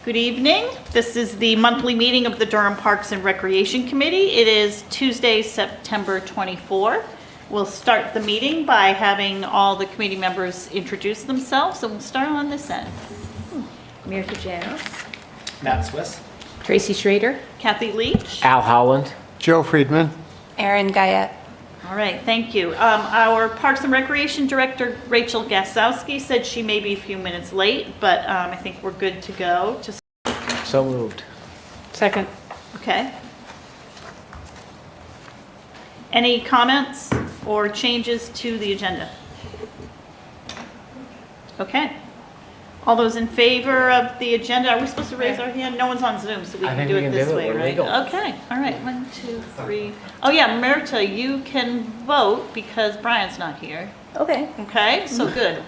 Good evening. This is the monthly meeting of the Durham Parks and Recreation Committee. It is Tuesday, September 24. We'll start the meeting by having all the committee members introduce themselves, and we'll start on this end. Mirka Janos. Matt Swiss. Tracy Schrader. Kathy Leach. Al Howland. Joe Friedman. Erin Guyette. All right, thank you. Our Parks and Recreation Director, Rachel Gasowski, said she may be a few minutes late, but I think we're good to go. So moved. Second. Okay. Any comments or changes to the agenda? Okay. All those in favor of the agenda, are we supposed to raise our hand? No one's on Zoom, so we I can think do we it can this do it. way, We're right? legal. Okay, all right, 1, 2, 3. Oh yeah, Mirta, you can vote because Brian's not here. Okay. Okay, so good.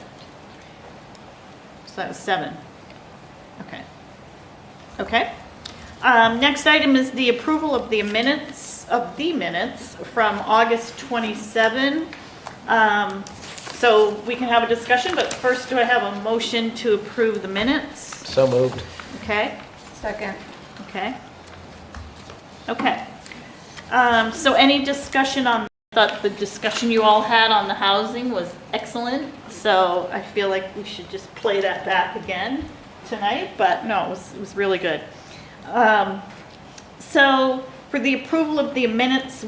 So that was 7. Okay. Okay. Next item is the approval of the minutes from August 27. So we can have a discussion, but first, do I have a motion to approve the minutes? So moved. Okay. Second. Okay. Okay. So any discussion on, the discussion you all had on the housing was excellent. So I feel like we should just play that back again tonight, but no, it was really good. So for the approval of the minutes,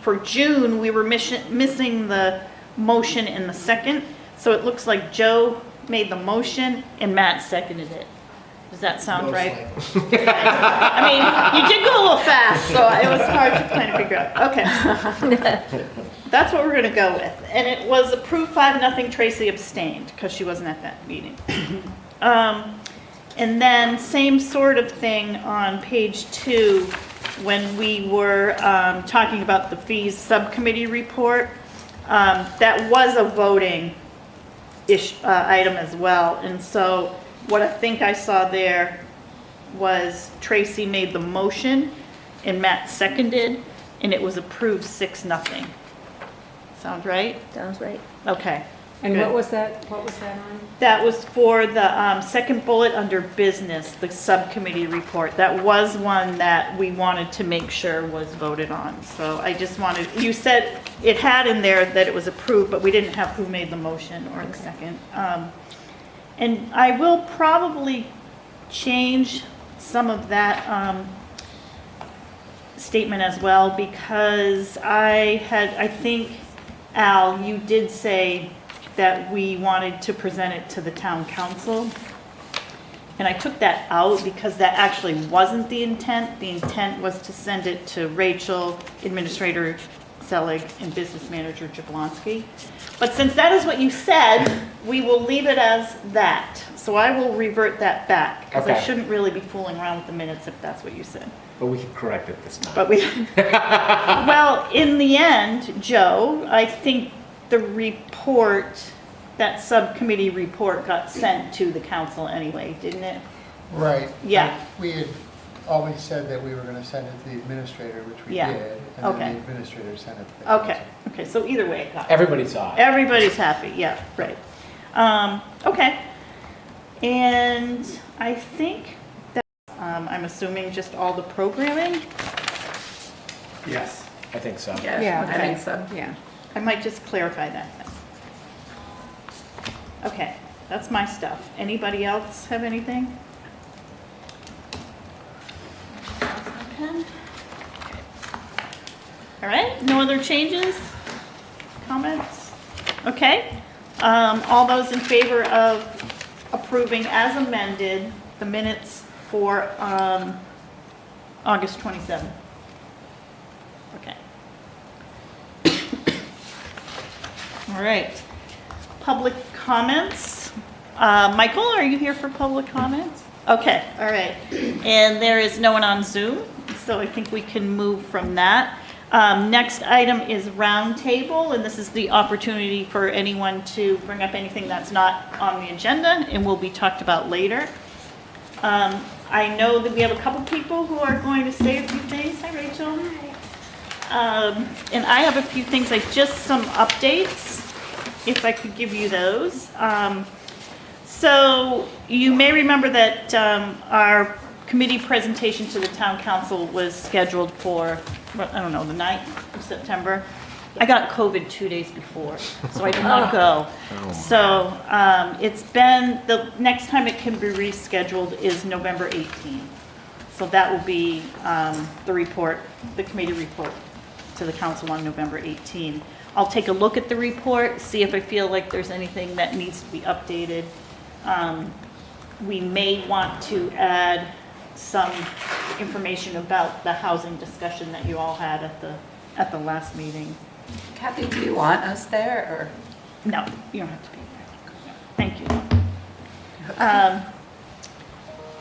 for June, we were missing the motion in the second. So it looks like Joe made the motion and Matt seconded it. Does that sound right? I mean, you did go a little fast, so it was hard to kind of figure out. Okay. That's what we're going to go with. And it was approved 5-0. Tracy abstained because she wasn't at that meeting. And then same sort of thing on page 2 when we were talking about the fees subcommittee report. That was a voting item as well. And so what I think I saw there was Tracy made the motion and Matt seconded, and it was approved 6-0. Sound right? Sounds right. Okay. And Good. what was that on? That was for the second bullet under business, the subcommittee report. That was one that we wanted to make sure was voted on. So I just wanted, you said it had in there that it was approved, but we didn't have who made the motion or the second. And I will probably change some of that statement as well, because I think, Al, you did say that we wanted to present it to the town council. And I took that out because that actually wasn't the intent. The intent was to send it to Rachel, Administrator Selig, and Business Manager Jablonski. But since that is what you said, we will leave it as that. So I will revert that back, because I Okay. shouldn't really be fooling around with the minutes if that's what you said. But we can correct it this time. But we, well, in the end, Joe, I think the report, that subcommittee report got sent to the council anyway, didn't it? Right. Yeah. We had always said that we were going to send it to the administrator, which we Yeah. did. And Okay. then the administrator sent it to the Okay, okay, so either way it got. Everybody saw it. Everybody's happy, yeah, right. Okay. And I think that, I'm assuming just all the programming? Yes. I think so. Yeah, Okay. I think so, yeah. I might just clarify that then. Okay, that's my stuff. Anybody else have anything? All right, no other changes? Comments? Okay. All those in favor of approving as amended the minutes for August 27th? Okay. All right. Public comments. Michael, are you here for public comments? Okay, all right. And there is no one on Zoom, so I think we can move from that. Next item is roundtable, and this is the opportunity for anyone to bring up anything that's not on the agenda and will be talked about later. I know that we have a couple people who are going to say a few things. Hi, Rachel. And I have a few things, like just some updates, if I could give you those. So you may remember that our committee presentation to the town council was scheduled for, I don't know, the 9th of September. I got COVID 2 days before, so I did not go. So it's been, the next time it can be rescheduled is November 18th. So that will be the report, the committee report to the council on November 18th. I'll take a look at the report, see if I feel like there's anything that needs to be updated. We may want to add some information about the housing discussion that you all had at the last meeting. Kathy, do you want us there, No, you don't have to be there. Thank you.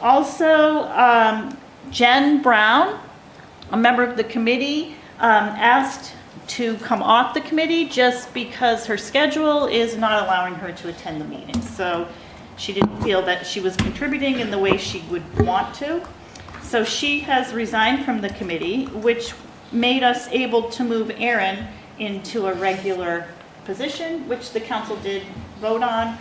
Also, Jen Brown, a member of the committee, asked to come off the committee just because her schedule is not allowing her to attend the meeting. So she didn't feel that she was contributing in the way she would want to. So she has resigned from the committee, which made us able to move Erin into a regular position, which the council did vote on.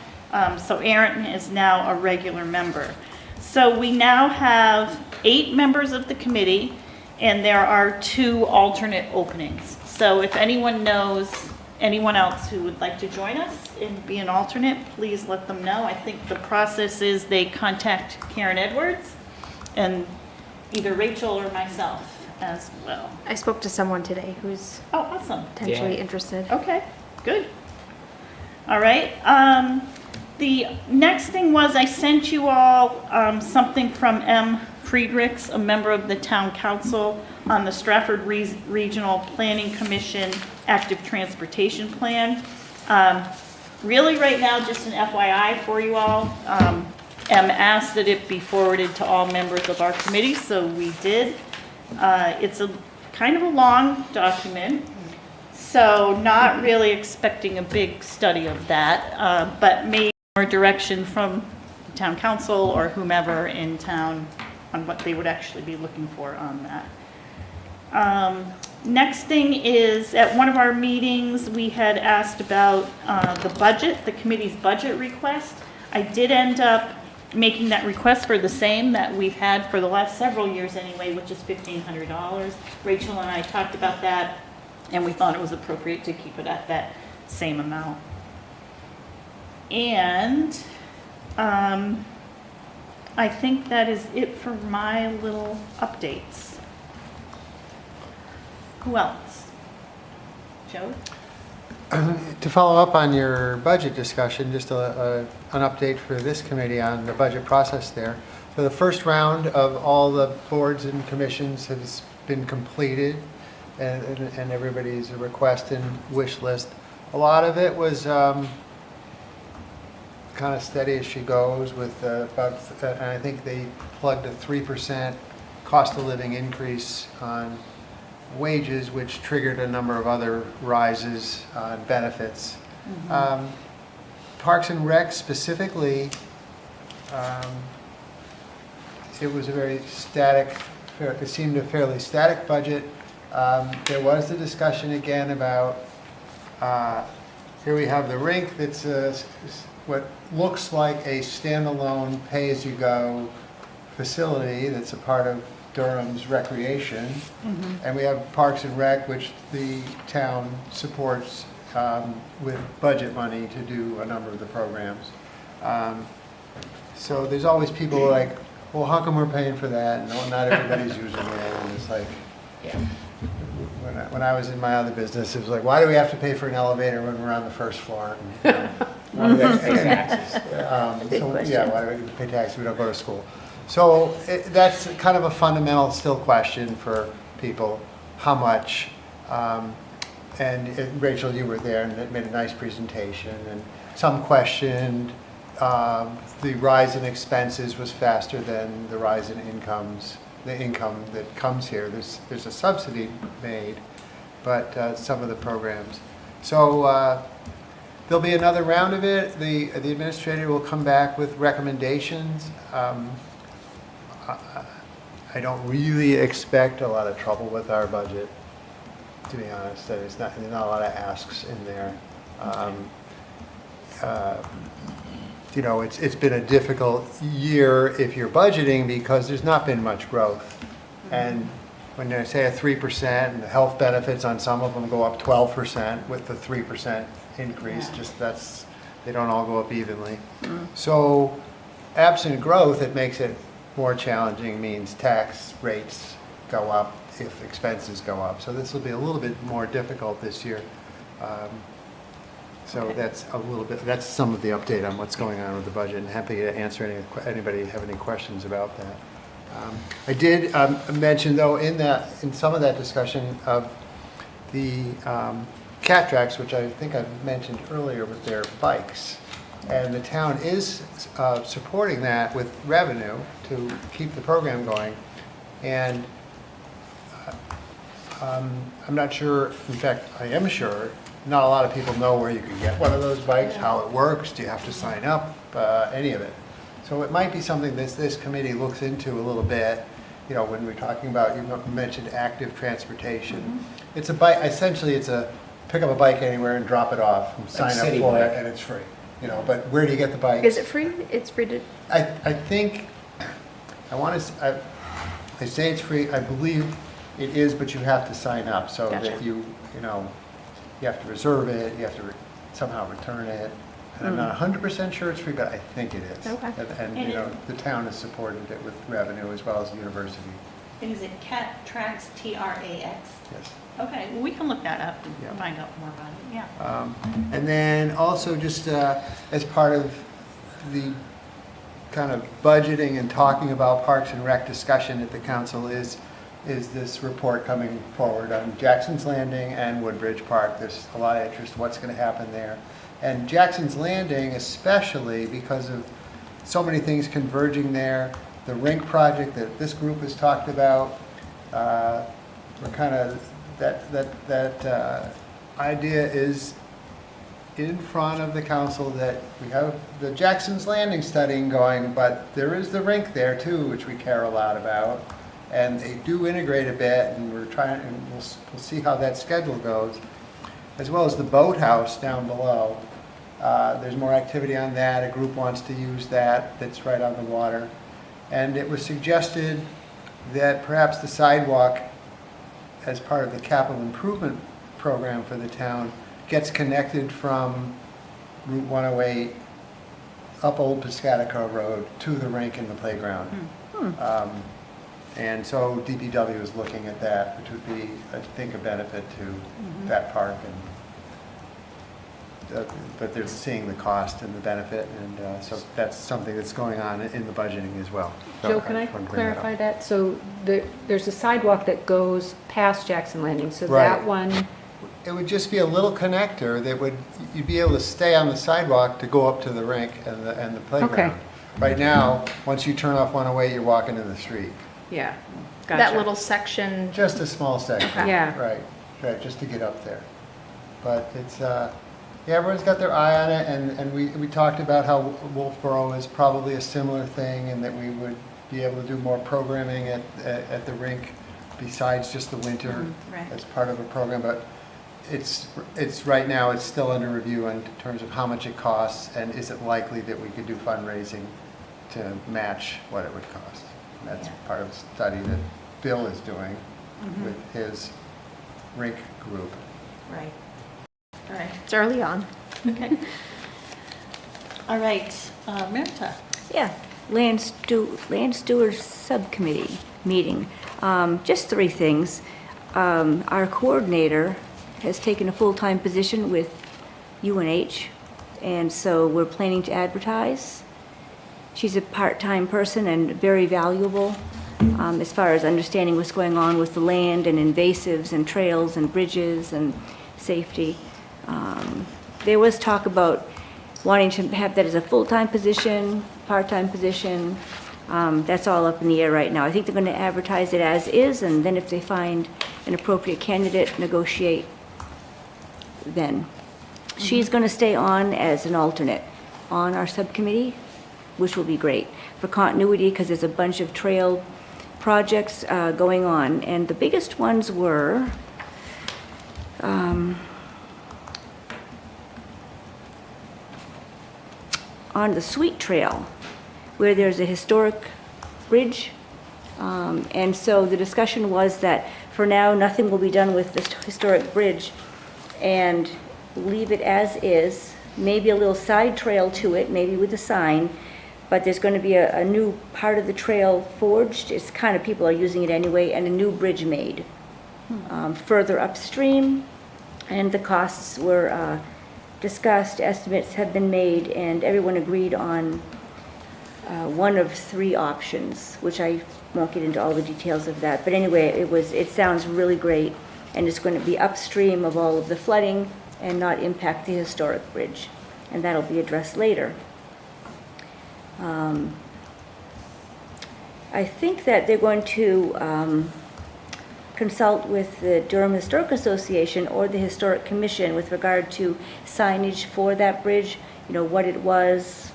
So Erin is now a regular member. So we now have 8 members of the committee, and there are 2 alternate openings. So if anyone knows anyone else who would like to join us and be an alternate, please let them know. I think the process is they contact Karen Edwards and either Rachel or myself as well. I spoke to someone today who's Oh, awesome. potentially Yeah. interested. Okay, good. All right. The next thing was I sent you all something from M. Friedrichs, a member of the town council, on the Stratford Regional Planning Commission Active Transportation Plan. Really, right now, just an FYI for you all. M asked that it be forwarded to all members of our committee, so we did. It's a kind of a long document, so not really expecting a big study of that, but maybe more direction from the town council or whomever in town on what they would actually be looking for on that. Next thing is, at one of our meetings, we had asked about the budget, the committee's budget request. I did end up making that request for the same that we've had for the last several years anyway, which is $1,500. Rachel and I talked about that, and we thought it was appropriate to keep it at that same amount. And I think that is it for my little updates. Who else? Joe? To follow up on your budget discussion, just an update for this committee on the budget process there. So the first round of all the boards and commissions has been completed, and everybody's request and wish list. A lot of it was kind of steady as she goes with about, and I think they plugged a 3% cost of living increase on wages, which triggered a number of other rises on benefits. Parks and Rec specifically, it was a very static, it seemed a fairly static budget. There was the discussion again about, here we have the rink that's what looks like a standalone pay-as-you-go facility that's a part of Durham's recreation, and we have Parks and Rec, which the town supports with budget money to do a number of the programs. So there's always people like, well, how come we're paying for that? And well, not everybody's using it. And it's like, when I was in my other business, it was like, why do we have to pay for an elevator when we're on the first floor? And, Why do we have to pay taxes? Yeah, why do we pay taxes? We don't go to school. So that's kind of a fundamental still question for people, how much? And Rachel, you were there and it made a nice presentation, and some questioned the rise in expenses was faster than the rise in incomes, the income that comes here. There's a subsidy made, but some of the programs. So there'll be another round of it. The administrator will come back with recommendations. I don't really expect a lot of trouble with our budget, to be honest. There's not a lot of asks in there. it's been a difficult year if you're budgeting because there's not been much growth. And when I say a 3% and the health benefits on some of them go up 12% with the 3% increase, they don't all go up evenly. So absent growth, it makes it more challenging, means tax rates go up if expenses go up. So this will be a little bit more difficult this year. So Okay. that's some of the update on what's going on with the budget, and happy to answer anybody have any questions about that. I did mention though in some of that discussion of the cat tracks, which I think I mentioned earlier with their bikes. And the town is supporting that with revenue to keep the program going. And I'm not sure, in fact, I am sure, not a lot of people know where you can get one of those bikes, how it works, do you have to sign up, any of it. So it might be something this committee looks into a little bit, when we're talking about, you mentioned active transportation. It's a bike, essentially it's pick up a bike anywhere and drop it off, and sign up city for bike. it, and it's free. But where do you get the bike? Is it free? It's free to, I think, I say it's free, I believe it is, but you have to sign up, so Gotcha. that you have to reserve it, you have to somehow return it. And I'm not 100% sure it's free, but I think it is. Okay. And the town has supported it with revenue as well as the university. And is it CAT Tracks, TRAX? Yes. Okay, well, we can look that up Yeah. and find out more about it, yeah. And then also just as part of the kind of budgeting and talking about Parks and Rec discussion at the council is this report coming forward on Jackson's Landing and Woodbridge Park. There's a lot of interest, what's going to happen there. And Jackson's Landing especially because of so many things converging there. The rink project that this group has talked about, we're kind of, that idea is in front of the council that we have the Jackson's Landing studying going, but there is the rink there too, which we care a lot about. And they do integrate a bit, and we're trying, and we'll see how that schedule goes, as well as the boathouse down below. There's more activity on that. A group wants to use that. That's right on the water. And it was suggested that perhaps the sidewalk, as part of the capital improvement program for the town, gets connected from Route 108 up Old Piscataqua Road to the rink and the playground. And so DPW is looking at that, which would be, I think, a benefit to that park. But they're seeing the cost and the benefit, and so that's something that's going on in the budgeting as well. So Joe, can I just wanted to bring that up. clarify that? So there's a sidewalk that goes past Jackson Landing, so Right. that one, It would just be a little connector that you'd be able to stay on the sidewalk to go up to the rink and the playground. Okay. Right now, once you turn off 108, you're walking in the street. yeah, that gotcha. little section, Just a small section. Okay. Yeah. Right, just to get up there. But it's, yeah, everyone's got their eye on it, and we talked about how Wolfboro is probably a similar thing, and that we would be able to do more programming at the rink besides just the winter right. as part of a program, but it's right now, it's still under review in terms of how much it costs, and is it likely that we could do fundraising to match what it would cost. And that's Yeah. part of the study that Bill is doing with his rink group. Right. All right, it's early on. okay. All right, Merita. Yeah, Land Stewards Subcommittee meeting. Just three things. Our coordinator has taken a full-time position with UNH, and so we're planning to advertise. She's a part-time person and very valuable as far as understanding what's going on with the land and invasives and trails and bridges and safety. There was talk about wanting to have that as a full-time position, part-time position. That's all up in the air right now. I think they're going to advertise it as is, and then if they find an appropriate candidate, negotiate then. She's going to stay on as an alternate on our subcommittee, which will be great for continuity because there's a bunch of trail projects going on. And the biggest ones were on the Sweet Trail, where there's a historic bridge. And so the discussion was that for now, nothing will be done with this historic bridge and leave it as is, maybe a little side trail to it, maybe with a sign, but there's going to be a new part of the trail forged. It's kind of, people are using it anyway, and a new bridge made further upstream. And the costs were discussed, estimates have been made, and everyone agreed on one of 3 options, which I won't get into all the details of that. But anyway, it sounds really great, and it's going to be upstream of all of the flooding and not impact the historic bridge. And that'll be addressed later. I think that they're going to consult with the Durham Historic Association or the Historic Commission with regard to signage for that bridge, what it was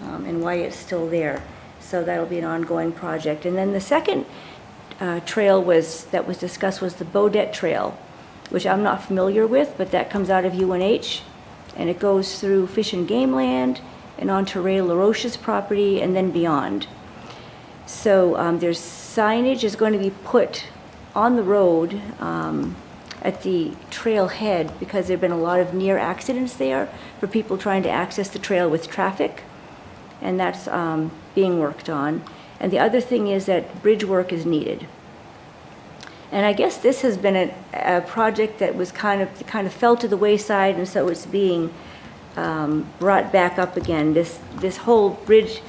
and why it's still there. So that'll be an ongoing project. And then the second trail that was discussed was the Bodette Trail, which I'm not familiar with, but that comes out of UNH, and it goes through Fish and Game Land and onto Ray LaRoche's property and then beyond. So there's signage is going to be put on the road at the trailhead because there have been a lot of near accidents there for people trying to access the trail with traffic, and that's being worked on. And the other thing is that bridge work is needed. And I guess this has been a project that was kind of fell to the wayside, and so it's being brought back up again. This whole bridge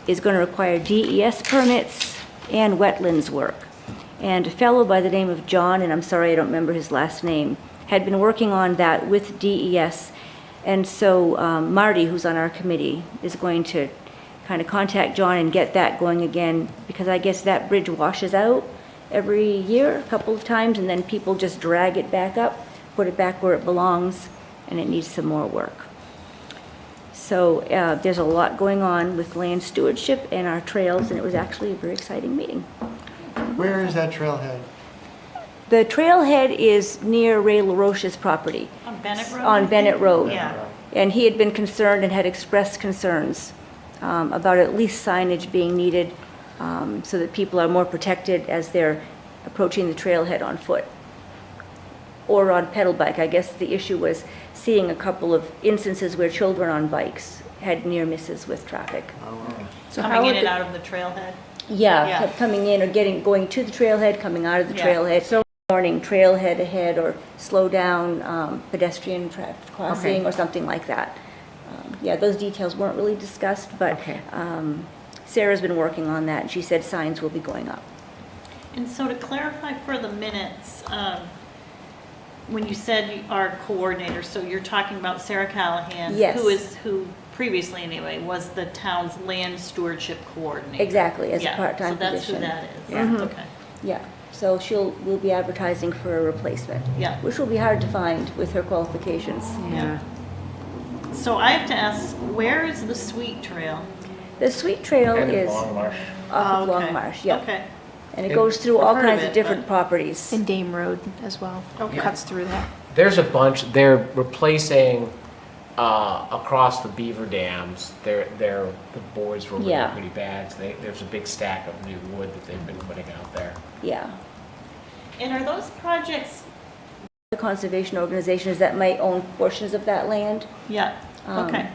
is going to require DES permits and wetlands work. And a fellow by the name of John, and I'm sorry I don't remember his last name, had been working on that with DES. And so Marty, who's on our committee, is going to kind of contact John and get that going again, because I guess that bridge washes out every year, a couple of times, and then people just drag it back up, put it back where it belongs, and it needs some more work. So there's a lot going on with land stewardship and our trails, and it was actually a very exciting meeting. Where is that trailhead? The trailhead is near Ray LaRoche's property. On Bennett Road? On Bennett Road. Yeah. And he had been concerned and had expressed concerns about at least signage being needed so that people are more protected as they're approaching the trailhead on foot or on pedal bike. I guess the issue was seeing a couple of instances where children on bikes had near misses with traffic. So how Coming in would and the- out of the trailhead? Yeah, Yeah. kept coming in or going to the trailhead, coming out of the Yeah. trailhead. So warning, trailhead ahead, or slow down pedestrian traffic crossing, Okay. or something like that. Yeah, those details weren't really discussed, but Okay. Sarah's been working on that, and she said signs will be going up. And so to clarify for the minutes, when you said our coordinator, so you're talking about Sarah Callahan? Yes. Who previously anyway, was the town's land stewardship coordinator? Exactly, as a Yeah, part-time So that's who position. that is? Yeah. Mhm. Okay, Yeah, so we'll be advertising for a replacement. Yeah. Which will be hard to find with her qualifications. yeah. So I have to ask, where is the Sweet Trail? The Sweet Trail And is Long Marsh. off of Oh, okay. Long Marsh, yeah. Okay, And it goes through all I've heard of kinds it, of different but- properties. And Dame Road as well. Okay. Cuts through that. There's a bunch, they're replacing across the beaver dams. The boards were really Yeah. pretty bad. So there's a big stack of new wood that they've been putting out there. Yeah. and are those projects, The conservation organizations that might own portions of that land. yeah, Um, okay.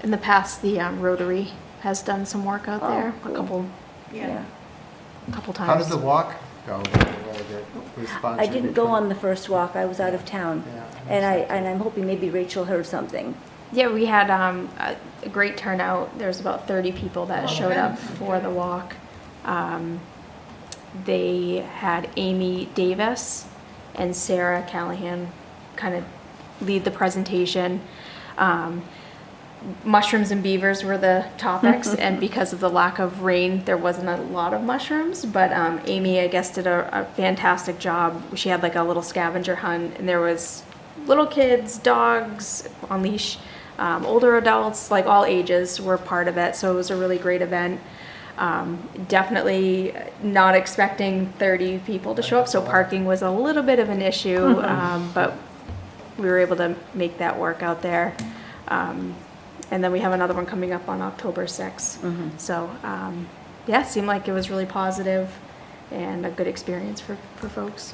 In the past, the Rotary has done some work out Oh, there, cool. Yeah. a couple times. How does the walk go? We sponsored I didn't it. go on the first walk, I was out of town. Yeah. And I'm hoping maybe Rachel heard something. Yeah, we had a great turnout. There was about 30 people that showed up for the walk. They had Amy Davis and Sarah Callahan kind of lead the presentation. Mushrooms and beavers were the topics, and because of the lack of rain, there wasn't a lot of mushrooms, but Amy, I guess, did a fantastic job. She had like a little scavenger hunt, and there was little kids, dogs on leash, older adults, like all ages were part of it, so it was a really great event. Definitely not expecting 30 people to show up, so parking was a little bit of an issue, but we were able to make that work out there. And then we have another one coming up on October 6th. So, yeah, it seemed like it was really positive and a good experience for folks.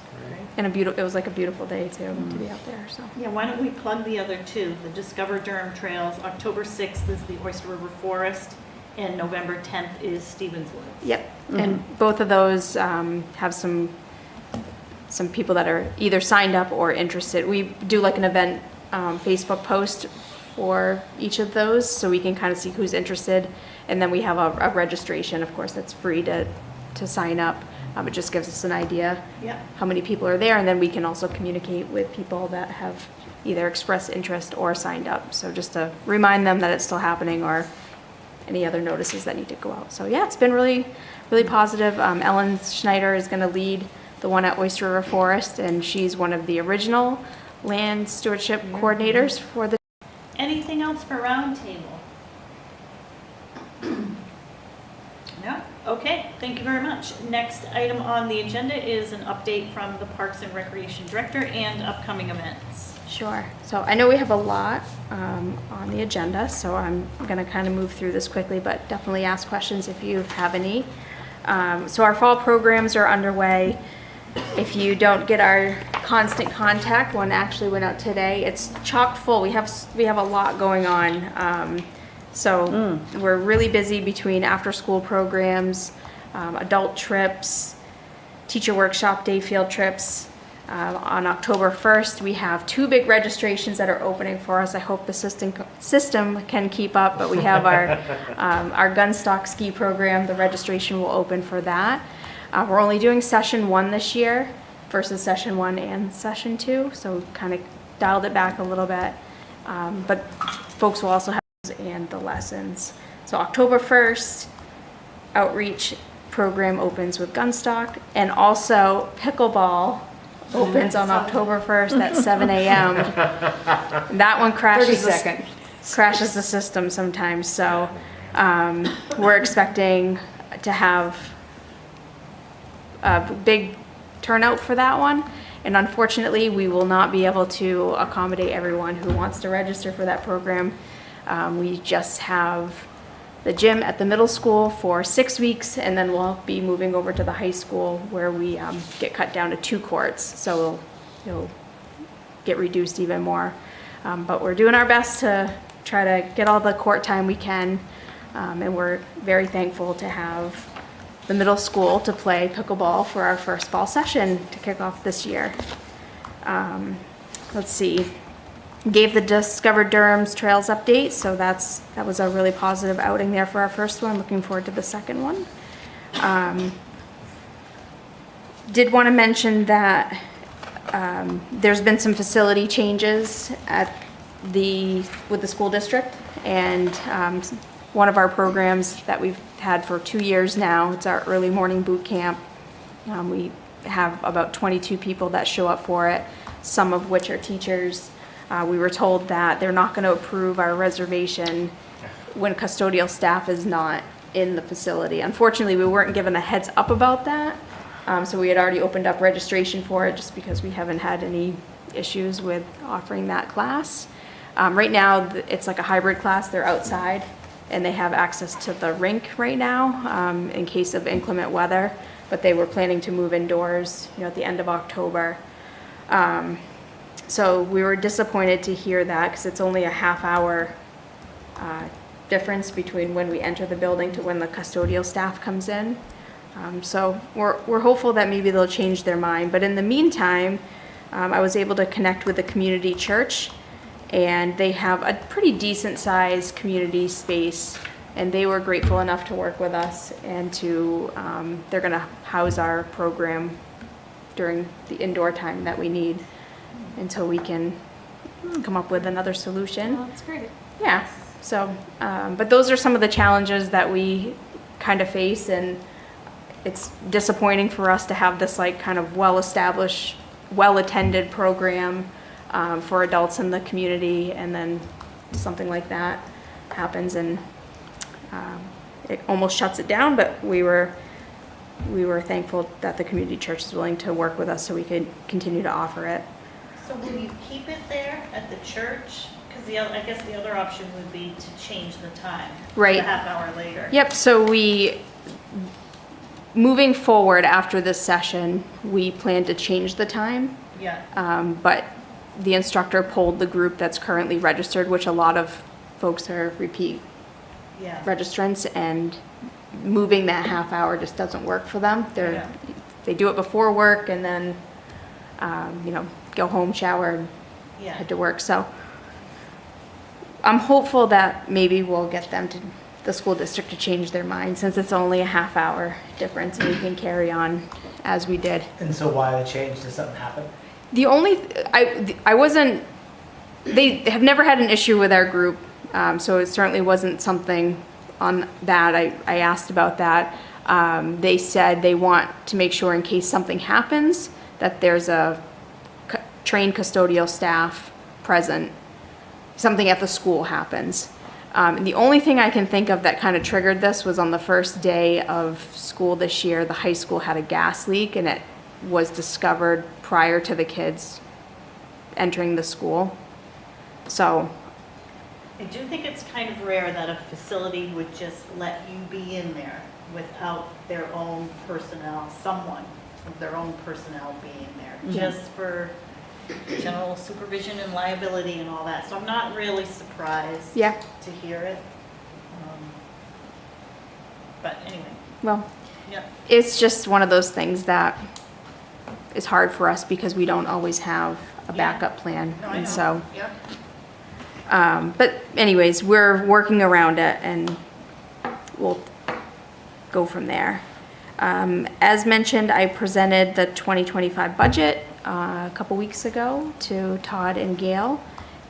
And it was like a beautiful day too, to be out there, so. Yeah, why don't we plug the other two? The Discover Durham Trails, October 6th is the Oyster River Forest, and November 10th is Stevens Woods. Yep, and both of those have some people that are either signed up or interested. We do like an event Facebook post for each of those, so we can kind of see who's interested. And then we have a registration, of course, that's free to sign up. It just gives us an idea Yeah. how many people are there, and then we can also communicate with people that have either expressed interest or signed up. So just to remind them that it's still happening, or any other notices that need to go out. So yeah, it's been really, really positive. Ellen Schneider is going to lead the one at Oyster River Forest, and she's one of the original land stewardship coordinators for the. Anything else for roundtable? No? Okay, thank you very much. Next item on the agenda is an update from the Parks and Recreation Director and upcoming events. Sure. So I know we have a lot on the agenda, so I'm going to kind of move through this quickly, but definitely ask questions if you have any. So our fall programs are underway. If you don't get our constant contact, one actually went out today. It's chock full. We have a lot going on. So we're really busy between after-school programs, adult trips, teacher workshop day field trips. On October 1st, we have 2 big registrations that are opening for us. I hope the system can keep up, but we have our Gunstock ski program. The registration will open for that. We're only doing session 1 this year versus session 1 and session 2, so kind of dialed it back a little bit. But folks will also have and the lessons. So October 1st, outreach program opens with Gunstock, and also pickleball opens on October 1st at 7 a.m. That one 30 crashes seconds. the system sometimes, so we're expecting to have a big turnout for that one. And unfortunately, we will not be able to accommodate everyone who wants to register for that program. We just have the gym at the middle school for 6 weeks, and then we'll be moving over to the high school where we get cut down to 2 courts. So it'll get reduced even more. But we're doing our best to try to get all the court time we can. And we're very thankful to have the middle school to play pickleball for our first fall session to kick off this year. Let's see. Gave the Discover Durham's Trails update, so that was a really positive outing there for our first one. Looking forward to the second one. Did want to mention that there's been some facility changes with the school district, and one of our programs that we've had for 2 years now, it's our early morning boot camp. We have about 22 people that show up for it, some of which are teachers. We were told that they're not going to approve our reservation when custodial staff is not in the facility. Unfortunately, we weren't given a heads up about that. So we had already opened up registration for it just because we haven't had any issues with offering that class. Right now, it's like a hybrid class. They're outside and they have access to the rink right now in case of inclement weather, but they were planning to move indoors, at the end of October. So we were disappointed to hear that because it's only a half-hour difference between when we enter the building to when the custodial staff comes in. So we're hopeful that maybe they'll change their mind. But in the meantime, I was able to connect with the community church, and they have a pretty decent-sized community space, and they were grateful enough to work with us, and they're going to house our program during the indoor time that we need until we can come up with another solution. Well, that's great. Yeah, so, but those are some of the challenges that we kind of face, and it's disappointing for us to have this kind of well-established, well-attended program for adults in the community, and then something like that happens and it almost shuts it down, but we were thankful that the community church is willing to work with us so we could continue to offer it. So will you keep it there at the church? Because I guess the other option would be to change the time. Right. A half hour later. Yep, so moving forward after this session, we plan to change the time. Yeah, But the instructor polled the group that's currently registered, which a lot of folks are repeat yeah. registrants, and moving that half hour just doesn't work for them. Yeah. They do it before work and then, go home, shower, and Yeah. head to work. So I'm hopeful that maybe we'll get the school district to change their mind, since it's only a half hour difference and we can carry on as we did. And so why the change? Did something happen? The only, I wasn't, they have never had an issue with our group, so it certainly wasn't something on that. I asked about that. They said they want to make sure in case something happens, that there's a trained custodial staff present, something at the school happens. And the only thing I can think of that kind of triggered this was on the first day of school this year, the high school had a gas leak, and it was discovered prior to the kids entering the school. So, I do think it's kind of rare that a facility would just let you be in there without their own personnel, someone of their own personnel being there, just for general supervision and liability and all that. So I'm not really surprised yeah, to hear it. But anyway, well, yeah, it's just one of those things that is hard for us because we don't always have a Yeah. backup plan. no, I And know. so, Yeah, but anyways, we're working around it and we'll go from there. As mentioned, I presented the 2025 budget a couple weeks ago to Todd and Gail,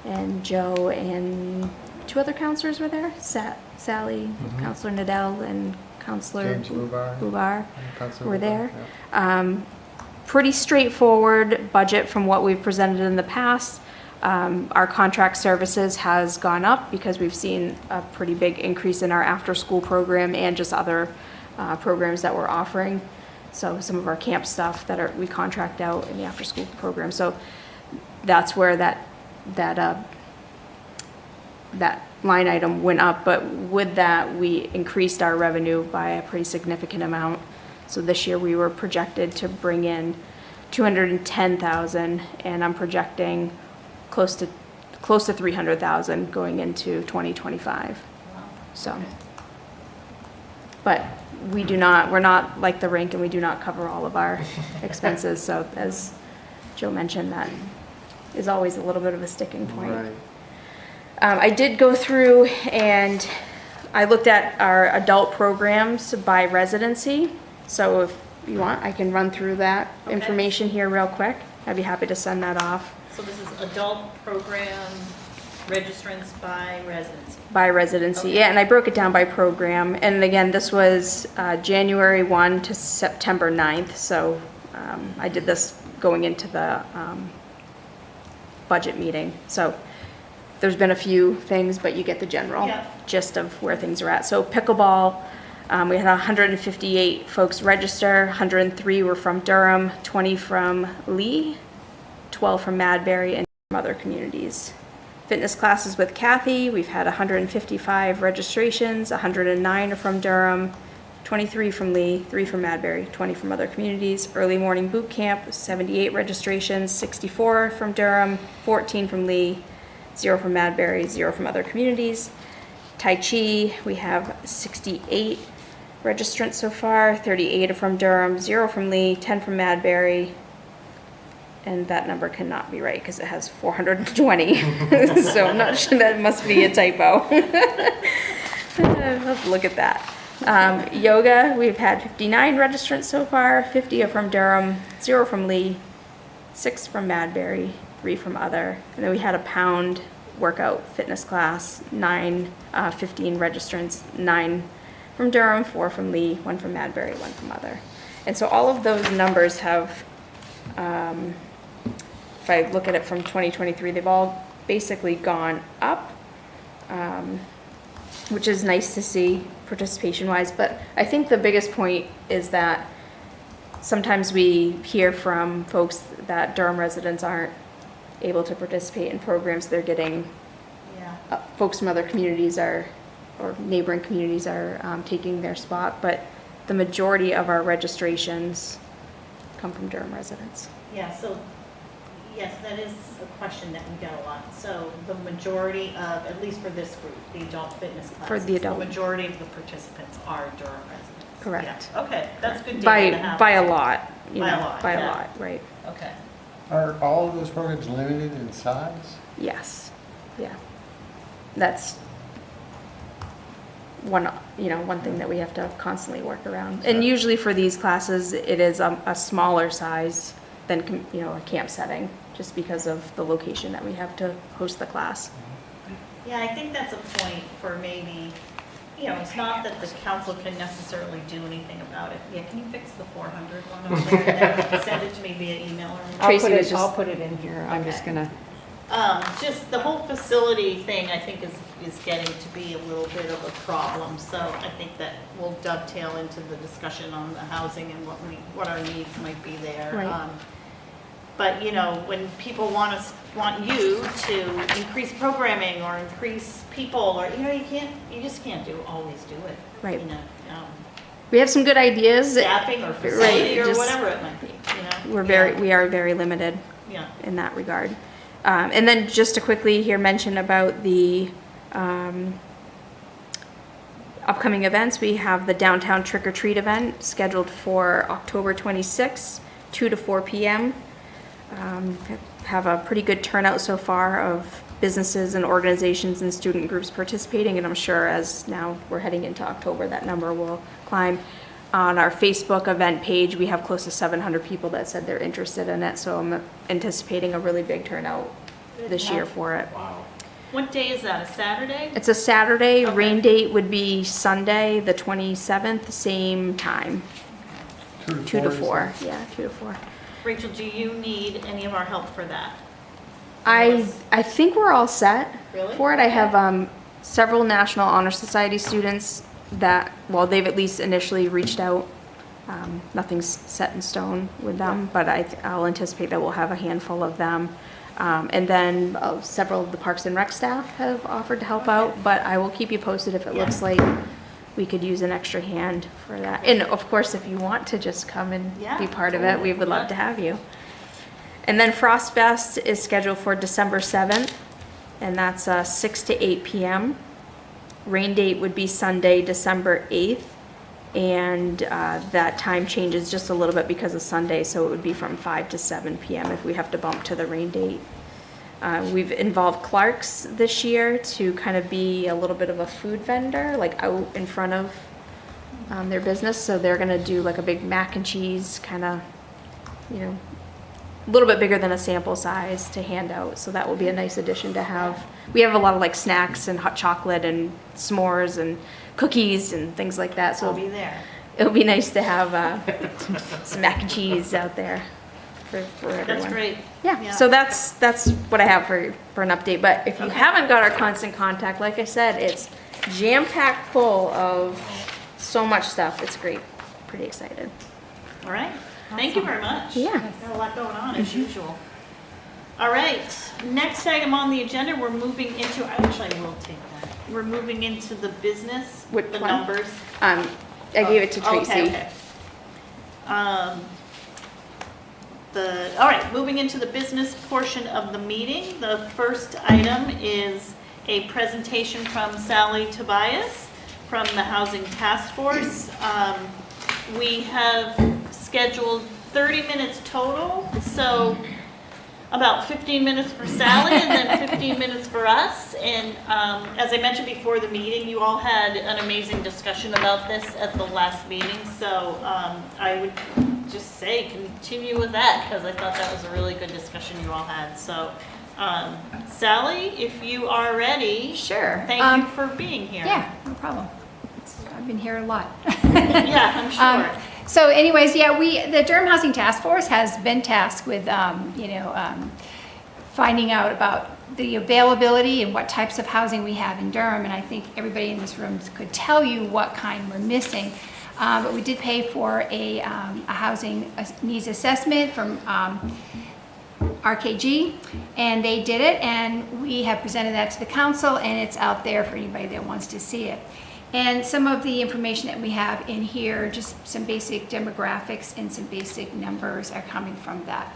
and Joe and two other counselors were there, Sally, Counselor Nadell, and Counselor James Bubar. Bubar Councilor were Bubar, there. yeah. Pretty straightforward budget from what we've presented in the past. Our contract services has gone up because we've seen a pretty big increase in our after-school program and just other programs that we're offering. So some of our camp stuff we contract out in the after-school program. So that's where that line item went up. But with that, we increased our revenue by a pretty significant amount. So this year we were projected to bring in $210,000, and I'm projecting close to 300,000 going into 2025. So, but we're not like the rink, and we do not cover all of our expenses. So as Joe mentioned, that is always a little bit of a sticking point. Right. I did go through and I looked at our adult programs by residency. So if you want, I can run through that Okay. information here real quick. I'd be happy to send that off. so this is adult program registrants by residency. By residency, Okay. yeah, and I broke it down by program. And again, this was January 1 to September 9th. So I did this going into the budget meeting. So there's been a few things, but you get the general Yeah. gist of where things are at. So pickleball, we had 158 folks register, 103 were from Durham, 20 from Lee, 12 from Madbury, and from other communities. Fitness classes with Kathy, we've had 155 registrations, 109 are from Durham, 23 from Lee, 3 from Madbury, 20 from other communities. Early morning boot camp, 78 registrations, 64 from Durham, 14 from Lee, 0 from Madbury, 0 from other communities. Tai Chi, we have 68 registrants so far, 38 are from Durham, 0 from Lee, 10 from Madbury, and that number cannot be right because it has 420. So I'm not sure, that must be a typo. I'll have to look at that. Yoga, we've had 59 registrants so far, 50 are from Durham, 0 from Lee, 6 from Madbury, 3 from other. And then we had a pound workout fitness class, 15 registrants, 9 from Durham, 4 from Lee, 1 from Madbury, 1 from other. And so all of those numbers have, if I look at it from 2023, they've all basically gone up, which is nice to see participation-wise. But I think the biggest point is that sometimes we hear from folks that Durham residents aren't able to participate in programs. They're getting, Yeah. folks from other communities or neighboring communities are taking their spot, but the majority of our registrations come from Durham residents. Yeah, so, yes, that is a question that we get a lot. So the majority of, at least for this group, the adult fitness classes. the adult. The majority of the participants are Durham residents. Correct. Yeah. Okay, that's good data to have. By a lot, you By a know, lot, by a yeah. lot, right? Okay. Are all of those programs limited in size? Yes, yeah. That's one thing that we have to constantly work around. And usually for these classes, it is a smaller size than, a camp setting, just because of the location that we have to host the class. Yeah, I think that's a point for maybe, it's not that the council can necessarily do anything about it. Yeah, can you fix the 400 one over there? And send it to me via email or anything? Tracy was just- I'll put it in here. I'm just Okay. gonna, Just the whole facility thing, I think, is getting to be a little bit of a problem. So I think that will dovetail into the discussion on the housing and what our needs might be there. Right. But, when people want you to increase programming or increase people, or, you just can't always do it. Right. You know, We have some good ideas. staffing or facility or just- whatever it might be, We are very limited Yeah. in that regard. And then just to quickly here mention about the upcoming events, we have the downtown trick or treat event scheduled for October 26th, 2 to 4 p.m. Have a pretty good turnout so far of businesses and organizations and student groups participating, and I'm sure as now we're heading into October, that number will climb. On our Facebook event page, we have close to 700 people that said they're interested in it, so I'm anticipating a really big turnout this year for it. Wow. What day is that, a Saturday? It's a Saturday, Okay. rain date would be Sunday, the 27th, same time, 2 to 4, yeah, 2 to 4. Rachel, do you need any of our help for that? I think we're all set Really? for it. I have several National Honor Society students that, well, they've at least initially reached out. Nothing's set in stone with them, but I'll anticipate that we'll have a handful of them. And then several of the Parks and Rec staff have offered to help out, but I will keep you posted if it Yeah. looks like we could use an extra hand for that. And of course, if you want to just come and Yeah, be part of it, we would love yeah. to have you. And then Frost Fest is scheduled for December 7th, and that's 6 to 8 p.m. Rain date would be Sunday, December 8th, and that time changes just a little bit because of Sunday, so it would be from 5 to 7 p.m. if we have to bump to the rain date. We've involved Clark's this year to kind of be a little bit of a food vendor, like out in front of their business, so they're gonna do like a big mac and cheese kind of, a little bit bigger than a sample size to hand out, so that will be a nice addition to have. We have a lot of like snacks and hot chocolate and s'mores and cookies and things like that, I'll so be there. it'll be nice to have some mac and cheese out there for everyone. That's great. Yeah, so that's what I have for an update, but if you Okay. haven't got our constant contact, like I said, it's jam-packed full of so much stuff, it's great, pretty excited. All right. Thank you very much. Yeah. Got a lot going on as usual. All right. Next item on the agenda, we're moving into, actually, I will take that. We're moving into the business, Which the one? numbers. I gave it to Tracy. Okay. All right, moving into the business portion of the meeting. The first item is a presentation from Sally Tobias from the Housing Task Force. We have scheduled 30 minutes total, so about 15 minutes for Sally and then 15 minutes for us. And as I mentioned before the meeting, you all had an amazing discussion about this at the last meeting. So I would just say continue with that because I thought that was a really good discussion you all had. So Sally, if you are ready. Sure. Thank you for being here. Yeah, no problem. I've been here a lot. Yeah, I'm sure. So anyways, yeah, the Durham Housing Task Force has been tasked with, finding out about the availability and what types of housing we have in Durham. And I think everybody in this room could tell you what kind we're missing. But we did pay for a housing needs assessment from RKG, and they did it, and we have presented that to the council, and it's out there for anybody that wants to see it. And some of the information that we have in here, just some basic demographics and some basic numbers are coming from that.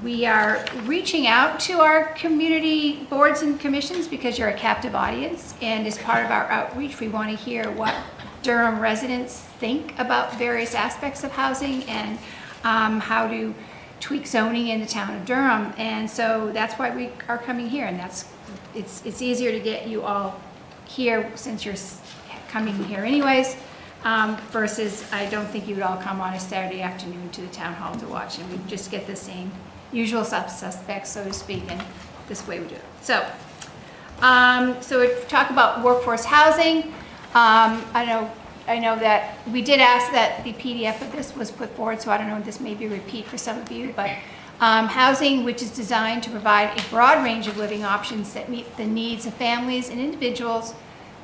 We are reaching out to our community boards and commissions because you're a captive audience, and as part of our outreach, we want to hear what Durham residents think about various aspects of housing and how to tweak zoning in the town of Durham. And so that's why we are coming here, and it's easier to get you all here since you're coming here anyways, versus I don't think you would all come on a Saturday afternoon to the town hall to watch, and we just get the same usual suspects, so to speak, and this way we do it. So, so we talk about workforce housing. I know that we did ask that the PDF of this was put forward, so I don't know if this may be a repeat for some of you, but housing which is designed to provide a broad range of living options that meet the needs of families and individuals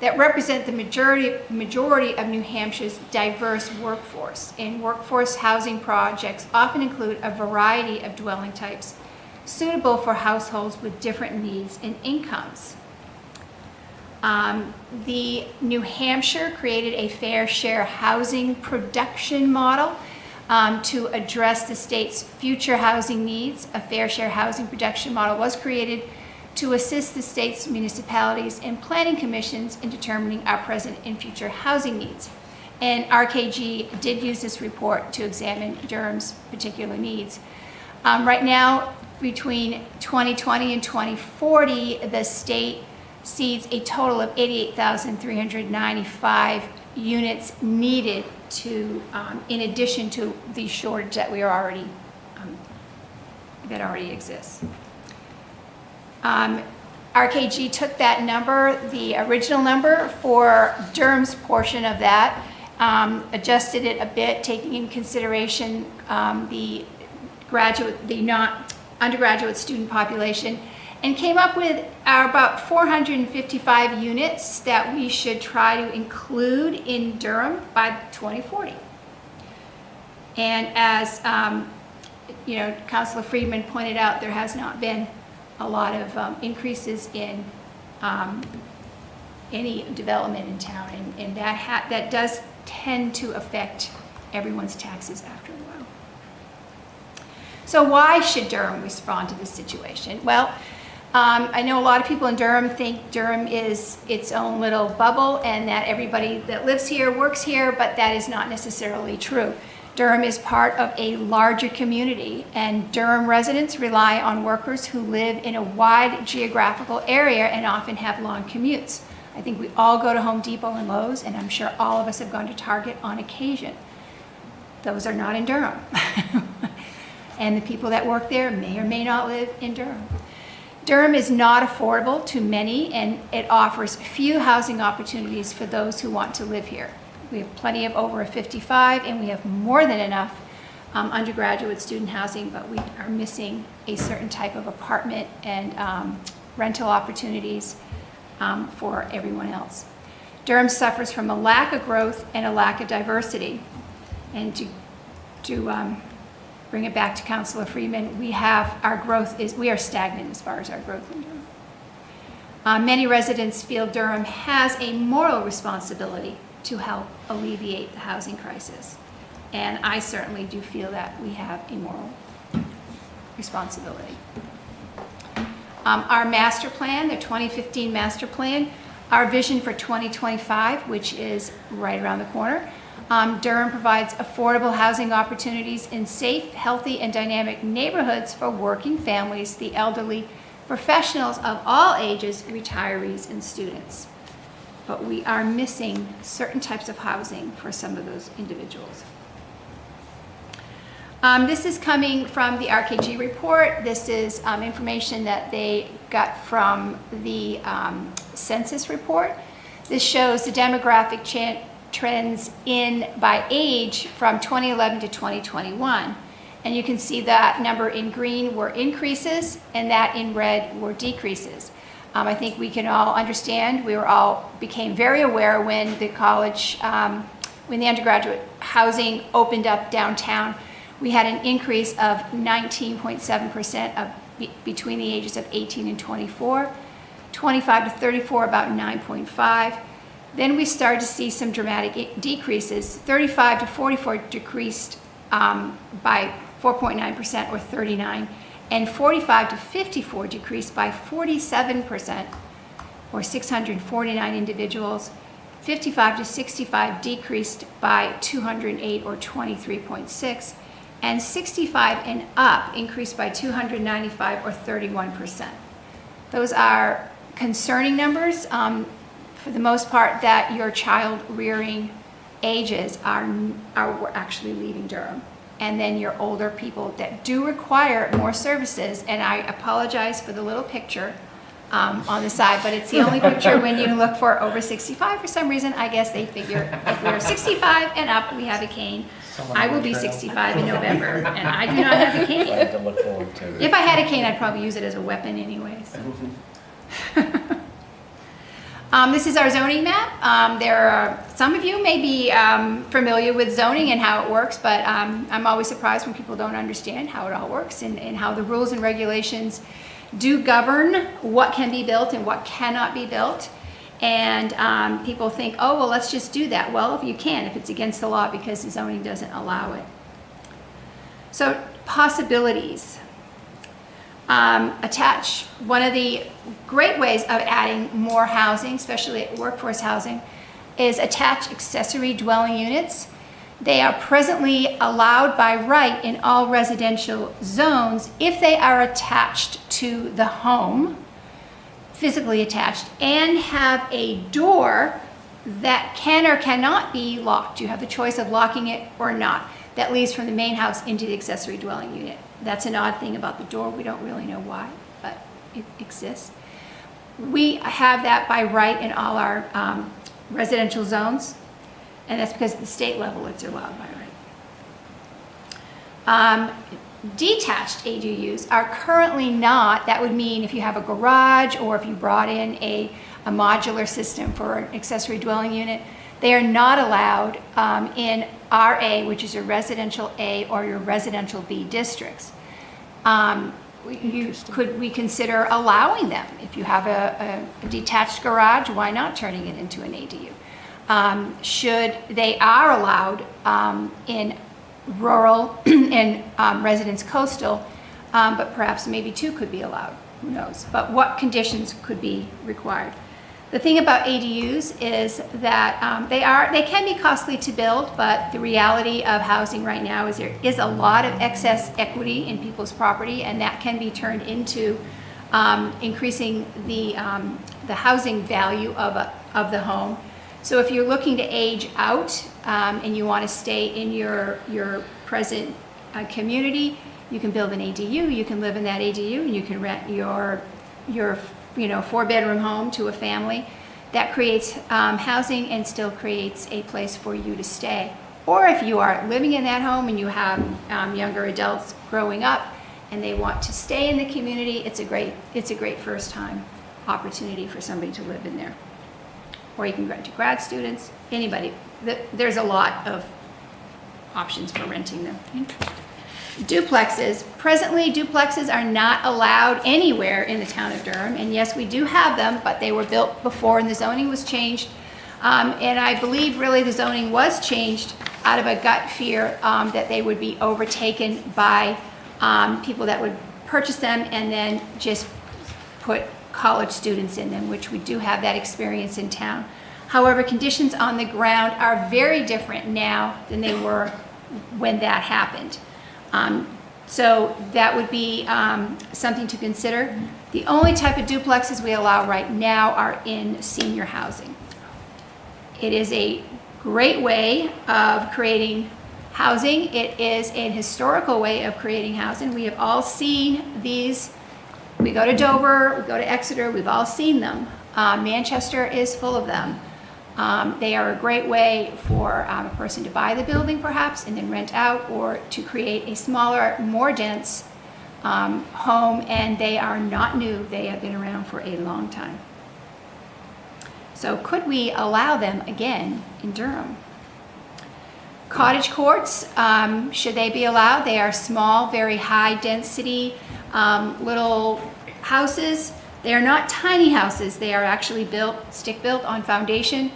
that represent the majority of New Hampshire's diverse workforce. And workforce housing projects often include a variety of dwelling types suitable for households with different needs and incomes. The New Hampshire created a fair share housing production model to address the state's future housing needs. A fair share housing production model was created to assist the state's municipalities and planning commissions in determining our present and future housing needs. And RKG did use this report to examine Durham's particular needs. Right now, between 2020 and 2040, the state sees a total of 88,395 units needed to, in addition to the shortage that we are already, that already exists. RKG took that number, the original number for Durham's portion of that, adjusted it a bit, taking in consideration the not undergraduate student population, and came up with about 455 units that we should try to include in Durham by 2040. And as you know, Councilor Friedman pointed out, there has not been a lot of increases in any development in town, and that does tend to affect everyone's taxes after a while. So why should Durham respond to this situation? Well, I know a lot of people in Durham think Durham is its own little bubble and that everybody that lives here works here, but that is not necessarily true. Durham is part of a larger community, and Durham residents rely on workers who live in a wide geographical area and often have long commutes. I think we all go to Home Depot and Lowe's, and I'm sure all of us have gone to Target on occasion. Those are not in Durham. And the people that work there may or may not live in Durham. Durham is not affordable to many, and it offers few housing opportunities for those who want to live here. We have plenty of over 55, and we have more than enough undergraduate student housing, but we are missing a certain type of apartment and rental opportunities for everyone else. Durham suffers from a lack of growth and a lack of diversity. And to bring it back to Councilor Freeman, we are stagnant as far as our growth in Durham. Many residents feel Durham has a moral responsibility to help alleviate the housing crisis. And I certainly do feel that we have a moral responsibility. Our master plan, the 2015 master plan, our vision for 2025, which is right around the corner, Durham provides affordable housing opportunities in safe, healthy, and dynamic neighborhoods for working families, the elderly, professionals of all ages, retirees, and students. But we are missing certain types of housing for some of those individuals. This is coming from the RKG report. This is information that they got from the census report. This shows the demographic trends by age from 2011 to 2021. And you can see that number in green were increases and that in red were decreases. I think we can all understand, we became very aware when the college, when the undergraduate housing opened up downtown. we had an increase of 19.7% between the ages of 18 and 24, 25 to 34 about 9.5. Then we started to see some dramatic decreases. 35 to 44 decreased by 4.9% or 39, and 45 to 54 decreased by 47% or 649 individuals. 55 to 65 decreased by 208 or 23.6, and 65 and up increased by 295 or 31%. Those are concerning numbers. For the most part, that your child rearing ages are actually leaving Durham. And then your older people that do require more services, and I apologize for the little picture on the side, but it's the only picture when you look for over 65 for some reason. I guess they figure if we're 65 and up, we have a cane. I will be 65 in November, and I do not have a cane. Something to look forward to. If I had a cane, I'd probably use it as a weapon anyways. This is our zoning map. There are, some of you may be familiar with zoning and how it works, but I'm always surprised when people don't understand how it all works and how the rules and regulations do govern what can be built and what cannot be built. And people think, oh, well, let's just do that. Well, if you can, if it's against the law, because the zoning doesn't allow it. So possibilities. Attach. One of the great ways of adding more housing, especially workforce housing, is attach accessory dwelling units. They are presently allowed by right in all residential zones if they are attached to the home, physically attached, and have a door that can or cannot be locked. You have the choice of locking it or not. That leads from the main house into the accessory dwelling unit. That's an odd thing about the door. We don't really know why, but it exists. We have that by right in all our residential zones, and that's because at the state level it's allowed by right. Detached ADUs are currently not. That would mean if you have a garage or if you brought in a modular system for an accessory dwelling unit, they are not allowed in RA, which is your residential A or your residential B districts. We consider allowing them. If you have a detached garage, why not turning it into an ADU? They are allowed in rural and residence coastal, but perhaps maybe two could be allowed, who knows? But what conditions could be required? The thing about ADUs is that they can be costly to build, but the reality of housing right now is there is a lot of excess equity in people's property, and that can be turned into increasing the housing value of the home. So if you're looking to age out and you want to stay in your present community, you can build an ADU, you can live in that ADU, and you can rent your 4-bedroom home to a family. That creates housing and still creates a place for you to stay. Or if you are living in that home and you have younger adults growing up and they want to stay in the community, it's a great first time opportunity for somebody to live in there. Or you can rent to grad students, anybody. There's a lot of options for renting them. Duplexes. Presently, duplexes are not allowed anywhere in the town of Durham. And yes, we do have them, but they were built before and the zoning was changed. And I believe really the zoning was changed out of a gut fear that they would be overtaken by people that would purchase them and then just put college students in them, which we do have that experience in town. However, conditions on the ground are very different now than they were when that happened. So that would be something to consider. The only type of duplexes we allow right now are in senior housing. It is a great way of creating housing. It is an historical way of creating housing. We have all seen these. We go to Dover, we go to Exeter, we've all seen them. Manchester is full of them. They are a great way for a person to buy the building perhaps and then rent out, or to create a smaller, more dense home, and they are not new. They have been around for a long time. So could we allow them again in Durham? Cottage courts, should they be allowed? They are small, very high density, little houses. They are not tiny houses. They are actually built, stick built on foundation,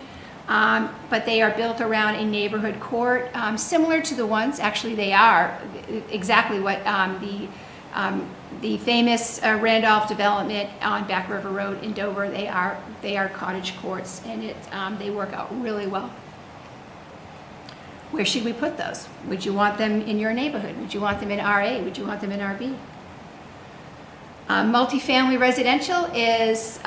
but they are built around a neighborhood court, similar to the ones, actually they are exactly what the famous Randolph development on Back River Road in Dover, they are cottage courts, and they work out really well. Where should we put those? Would you want them in your neighborhood? Would you want them in RA? Would you want them in RB? Multifamily residential is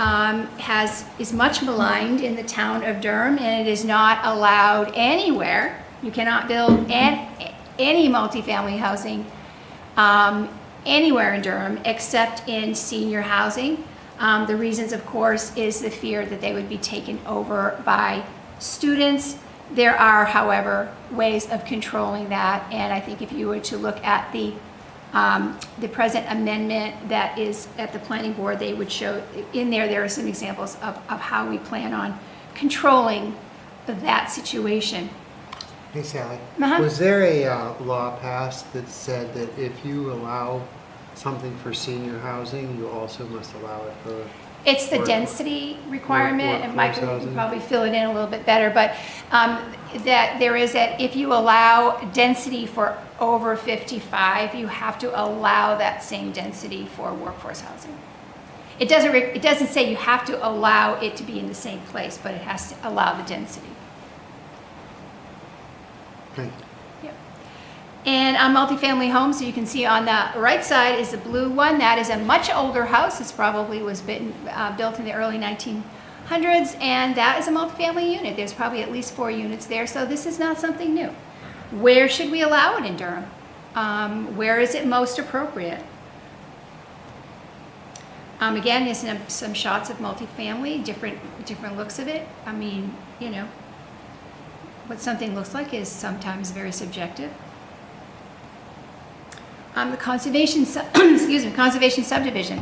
much maligned in the town of Durham, and it is not allowed anywhere. You cannot build any multifamily housing anywhere in Durham except in senior housing. The reasons, of course, is the fear that they would be taken over by students. There are, however, ways of controlling that, and I think if you were to look at the present amendment that is at the planning board, they would show in there, there are some examples of how we plan on controlling that situation. Hey Sally, Uh-huh. was there a law passed that said that if you allow something for senior housing, you also must allow it for? It's the Work- density requirement, and Michael can housing. probably fill it in a little bit better, but that there is that if you allow density for over 55, you have to allow that same density for workforce housing. It doesn't say you have to allow it to be in the same place, but it has to allow the density. Thank you. And on multifamily homes, so you can see on the right side is the blue one. That is a much older house. This probably was built in the early 1900s, and that is a multifamily unit. There's probably at least 4 units there, so this is not something new. Where should we allow it in Durham? Where is it most appropriate? Again, there's some shots of multifamily, different looks of it. I mean, you know, what something looks like is sometimes very subjective. The conservation subdivision.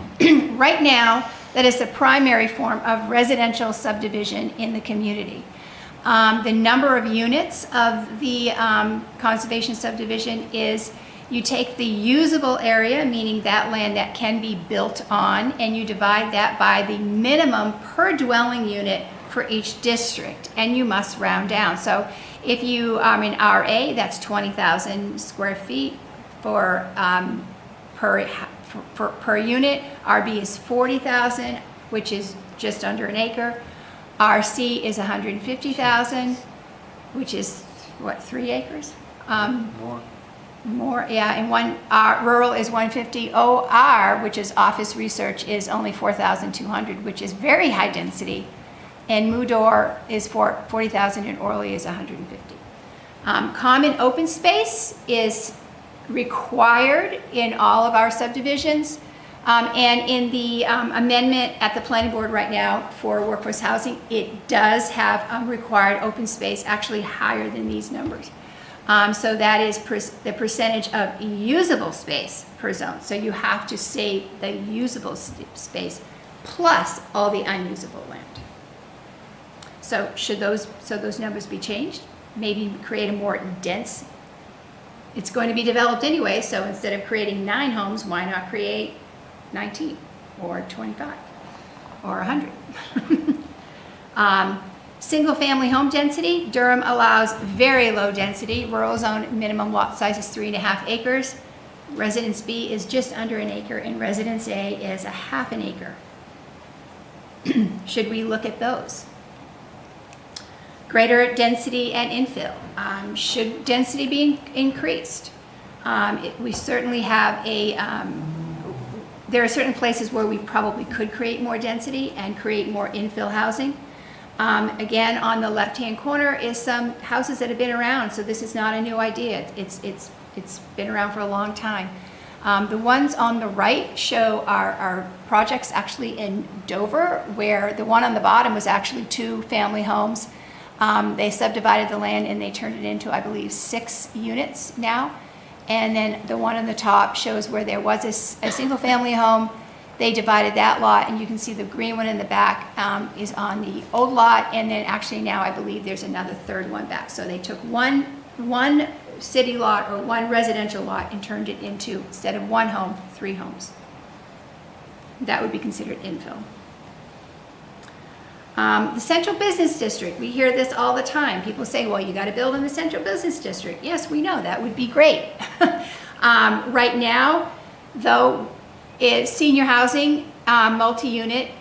Right now, that is the primary form of residential subdivision in the community. The number of units of the conservation subdivision is, you take the usable area, meaning that land that can be built on, and you divide that by the minimum per dwelling unit for each district, and you must round down. So if you are in RA, that's 20,000 square feet per unit. RB is 40,000, which is just under an acre. RC is 150,000, which is what, 3 acres? More, yeah. And rural is 150. OR, which is office research, is only 4,200, which is very high density. And Moodor is 40,000, and Orley is 150. Common open space is required in all of our subdivisions, and in the amendment at the planning board right now for workforce housing, it does have required open space actually higher than these numbers. So that is the percentage of usable space per zone. So you have to say the usable space plus all the unusable land. So should those numbers be changed? Maybe create a more dense. It's going to be developed anyway, so instead of creating 9 homes, why not create 19 or 25 or 100? Single-family home density, Durham allows very low density. Rural zone minimum lot size is 3.5 acres. Residence B is just under an acre, and Residence A is a half an acre. Should we look at those? Greater density and infill. Should density be increased? We certainly have there are certain places where we probably could create more density and create more infill housing. Again, on the left-hand corner is some houses that have been around, so this is not a new idea. It's been around for a long time. The ones on the right show our projects actually in Dover, where the one on the bottom was actually 2 family homes. They subdivided the land and they turned it into, I believe, 6 units now. And then the one on the top shows where there was a single family home. They divided that lot, and you can see the green one in the back is on the old lot, and then actually now I believe there's another third one back. So they took one one city lot or one residential lot and turned it into, instead of one home, 3 homes. That would be considered infill. The central business district, we hear this all the time. People say, well, you got to build in the central business district. Yes, we know, that would be great. Right now, though, senior housing, multi-unit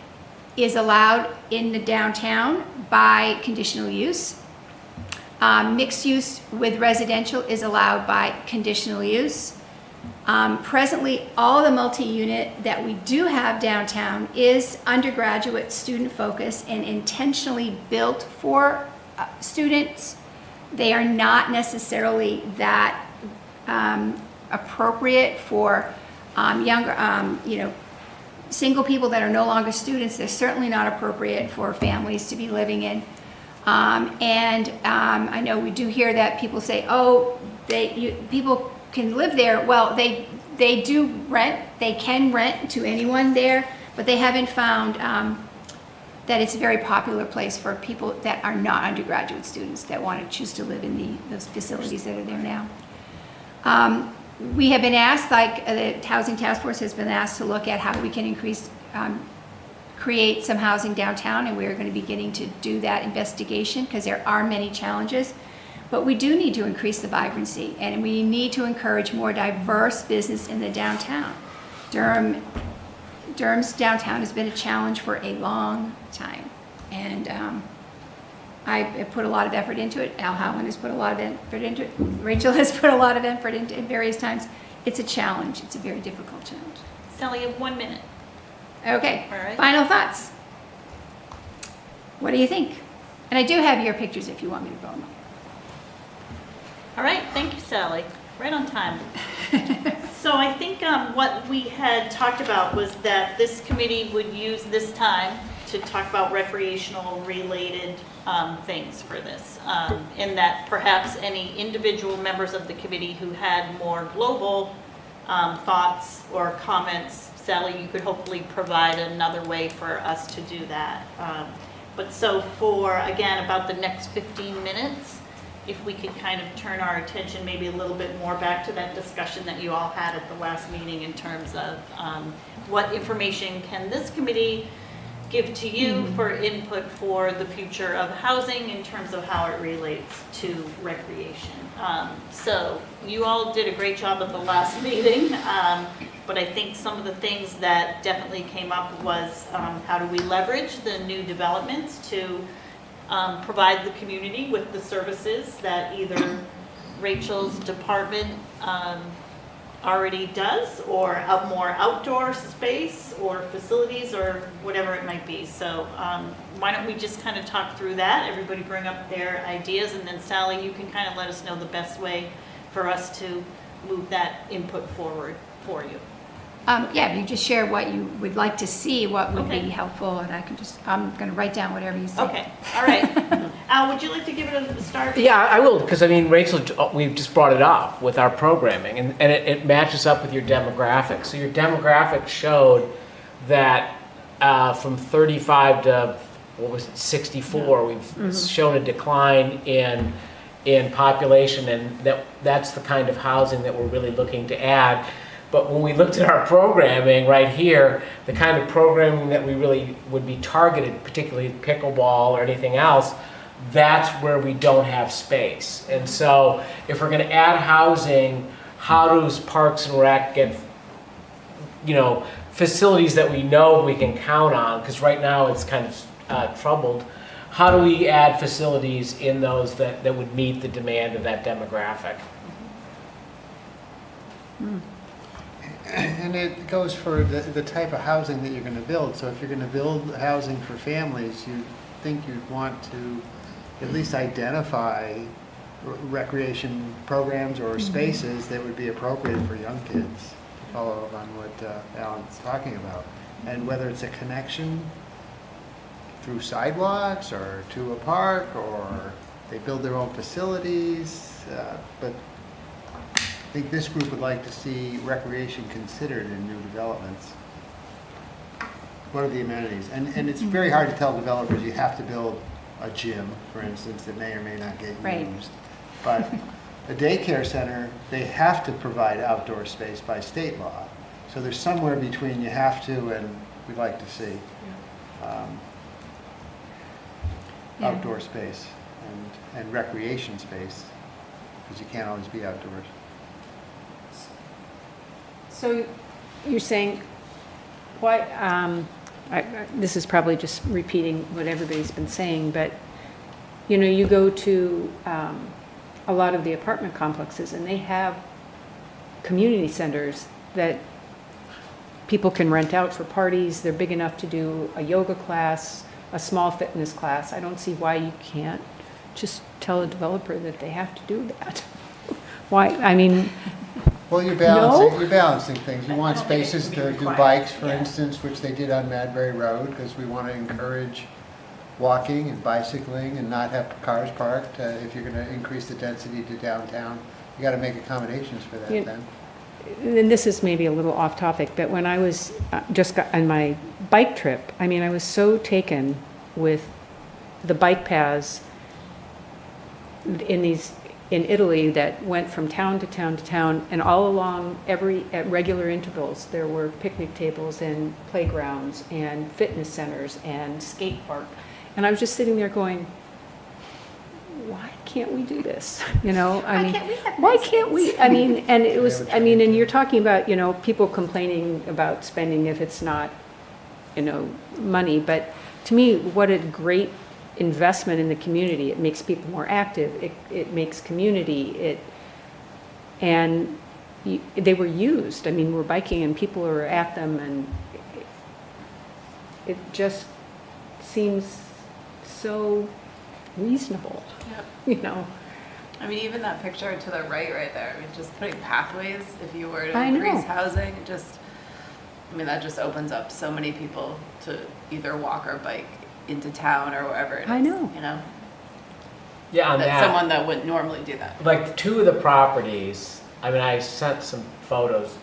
is allowed in the downtown by conditional use. Mixed use with residential is allowed by conditional use. Presently, all the multi-unit that we do have downtown is undergraduate student focus and intentionally built for students. They are not necessarily that appropriate for younger, single people that are no longer students. They're certainly not appropriate for families to be living in. I know we do hear that people say, oh, people can live there. Well, they do rent. They can rent to anyone there, but they haven't found that it's a very popular place for people that are not undergraduate students that want to choose to live in those facilities that are there now. We have been asked, like the Housing Task Force has been asked to look at how we can create some housing downtown, and we're going to be beginning to do that investigation because there are many challenges. But we do need to increase the vibrancy, and we need to encourage more diverse business in the downtown. Durham's downtown has been a challenge for a long time, and I have put a lot of effort into it. Al Howland has put a lot of effort into it. Rachel has put a lot of effort into it at various times. It's a challenge. It's a very difficult challenge. Sally, you have 1 minute. Okay, All right. Final thoughts. What do you think? And I do have your pictures if you want me to throw them up. All right, thank you, Sally. Right on time. So I think what we had talked about was that this committee would use this time to talk about recreational related things for this. And that perhaps any individual members of the committee who had more global thoughts or comments, Sally, you could hopefully provide another way for us to do that. But so for, again, about the next 15 minutes, if we could kind of turn our attention maybe a little bit more back to that discussion that you all had at the last meeting in terms of what information can this committee give to you for input for the future of housing in terms of how it relates to recreation. So you all did a great job at the last meeting, but I think some of the things that definitely came up was how do we leverage the new developments to provide the community with the services that either Rachel's department already does, or more outdoor space or facilities or whatever it might be. So why don't we just kind of talk through that, everybody bring up their ideas, and then Sally, you can kind of let us know the best way for us to move that input forward for you. Yeah, you just share what you would like to see, what would Okay. be helpful, and I'm going to write down whatever you say. Okay, all right. Al, would you like to give it a start? Yeah, I will, because I mean, Rachel, we've just brought it up with our programming, and it matches up with your demographics. So your demographics showed that from 35 to, 64, we've shown a decline in population, and that's the kind of housing that we're really looking to add. But when we looked at our programming right here, the kind of programming that we really would be targeted, particularly pickleball or anything else, that's where we don't have space. And so if we're going to add housing, how does Parks and Rec get, facilities that we know we can count on? Because right now it's kind of troubled. How do we add facilities in those that would meet the demand of that demographic? And it goes for the type of housing that you're going to build. So if you're going to build housing for families, you think you'd want to at least identify recreation programs or spaces that would be appropriate for young kids, to follow up on what Alan's talking about. And whether it's a connection through sidewalks or to a park, or they build their own facilities, but I think this group would like to see recreation considered in new developments. What are the amenities? And it's very hard to tell developers you have to build a gym, for instance, that may or may not get Right. used. But a daycare center, they have to provide outdoor space by state law. So there's somewhere between you have to and we'd like to see Yeah. outdoor space and recreation space, because you can't always be outdoors. So you're saying, why, this is probably just repeating what everybody's been saying, but, you know, you go to a lot of the apartment complexes and they have community centers that people can rent out for parties. They're big enough to do a yoga class, a small fitness class. I don't see why you can't just tell a developer that they have to do that. Why, I mean, Well, you're balancing things. You want spaces to do bikes, for instance, which they did on Madbury Road, because we want to encourage walking and bicycling and not have cars parked. If you're going to increase the density to downtown, you got to make accommodations for that Yeah. then. and this is maybe a little off topic, but when I was just got on my bike trip, I mean, I was so taken with the bike paths in Italy that went from town to town to town, and all along at regular intervals, there were picnic tables and playgrounds and fitness centers and skate park. And I was just sitting there going, why can't we do this? You know, I mean, can't we have why nice can't we? things? I mean, and it was, I mean, and you're talking about, you know, people complaining about spending if it's not, you know, money, but to me, what a great investment in the community. It makes people more active. It makes community. They were used. I mean, we're biking and people are at them, and it just seems so reasonable, Yep. you know. I mean, even that picture to the right there, I mean, just putting pathways, if you were to I know. increase housing, I mean, that just opens up so many people to either walk or bike into town or wherever it is. I know. You know, Yeah, on that that. someone that wouldn't normally do that. Like two of the properties, I mean, I sent some photos.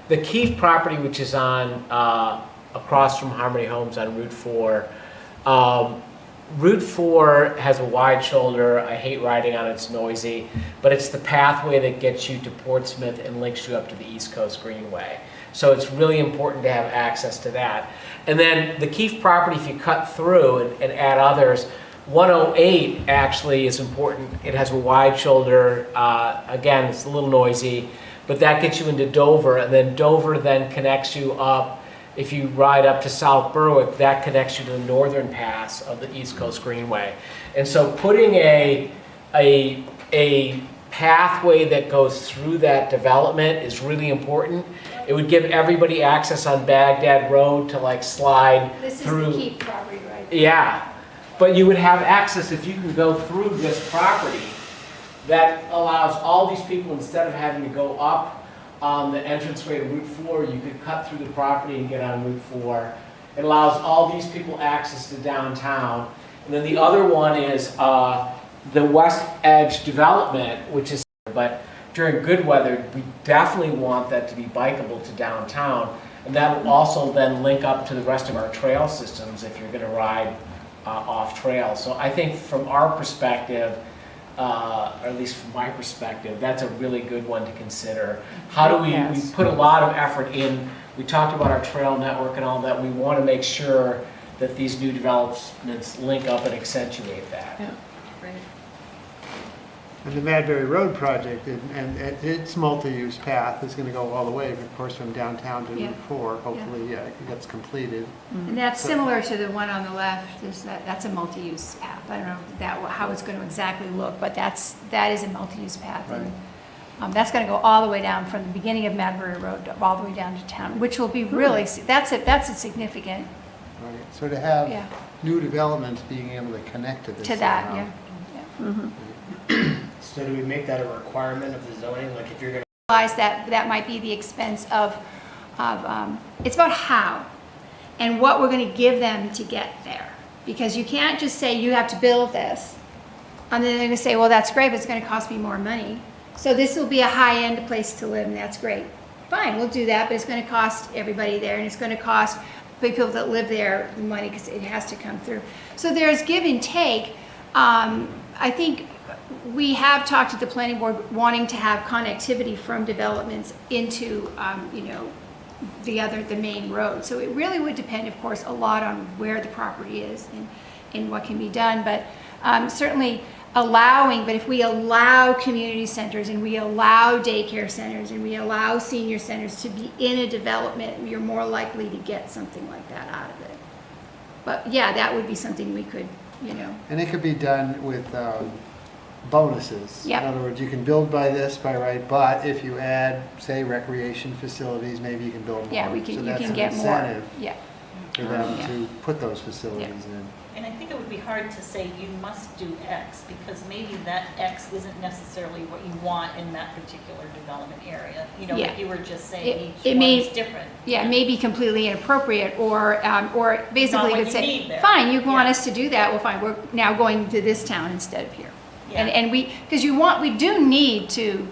The Keefe property, which is on across from Harmony Homes on Route 4. Route 4 has a wide shoulder. I hate riding on it, it's noisy, but it's the pathway that gets you to Portsmouth and links you up to the East Coast Greenway. So it's really important to have access to that. And then the Keefe property, if you cut through and add others, 108 actually is important. It has a wide shoulder. Again, it's a little noisy, but that gets you into Dover, and then Dover then connects you up. If you ride up to South Berwick, that connects you to the northern pass of the East Coast Greenway. And so putting a pathway that goes through that development is really important. It would give everybody access on Baghdad Road to like slide This is through. the Keep property, right? Yeah, but you would have access if you can go through this property that allows all these people, instead of having to go up on the entranceway to Route 4, you could cut through the property and get on Route 4. It allows all these people access to downtown. And then the other one is the West Edge development, which is, but during good weather, we definitely want that to be bikeable to downtown. And that will also then link up to the rest of our trail systems if you're gonna ride off trail. So I think from our perspective, or at least from my perspective, that's a really good one to consider. How do we Yes. put a lot of effort in, we talked about our trail network and all that, we want to make sure that these new developments link up and accentuate that. Yeah. Right. And the Madbury Road project and its multi-use path is going to go all the way, of course, from downtown to Yeah. Route 4. Hopefully, it gets completed. And that's similar to the one on the left, that's a multi-use path. I don't know how it's going to exactly look, but that is a multi-use path. And that's going to go all the way down from the beginning of Madbury Road all the way down to town, which will be really, that's a significant, Right. So to have yeah, new developments being able to connect to this. to that, somehow. yeah. So do we make that a requirement of the zoning? Like if you're gonna Realize that might be the expense of it's about how and what we're going to give them to get there. Because you can't just say you have to build this, and then they're going to say, well, that's great, but it's going to cost me more money. So this will be a high-end place to live, and that's great. Fine, we'll do that, but it's going to cost everybody there, and it's going to cost people that live there money because it has to come through. So there's give and take. I think we have talked at the planning board wanting to have connectivity from developments into, you know, the main road. So it really would depend, of course, a lot on where the property is and what can be done. But certainly allowing, but if we allow community centers and we allow daycare centers and we allow senior centers to be in a development, you're more likely to get something like that out of it. But yeah, that would be something we could, you know. And it could be done with bonuses. Yep. In other words, you can build by this, by right, but if you add, say, recreation facilities, maybe you can build more. Yeah, you So can that's an get more. incentive Yeah. for them Yeah. to put those facilities in. And I think it would be hard to say you must do X, because maybe that X isn't necessarily what you want in that particular development area. You know, Yeah. if you were just saying It each one may- is different. Yeah, it may be completely inappropriate, or basically what could you say, need there. fine, you want Yeah. us to do that, well, fine, we're now going to this town instead of here. Yeah. And because we do need to,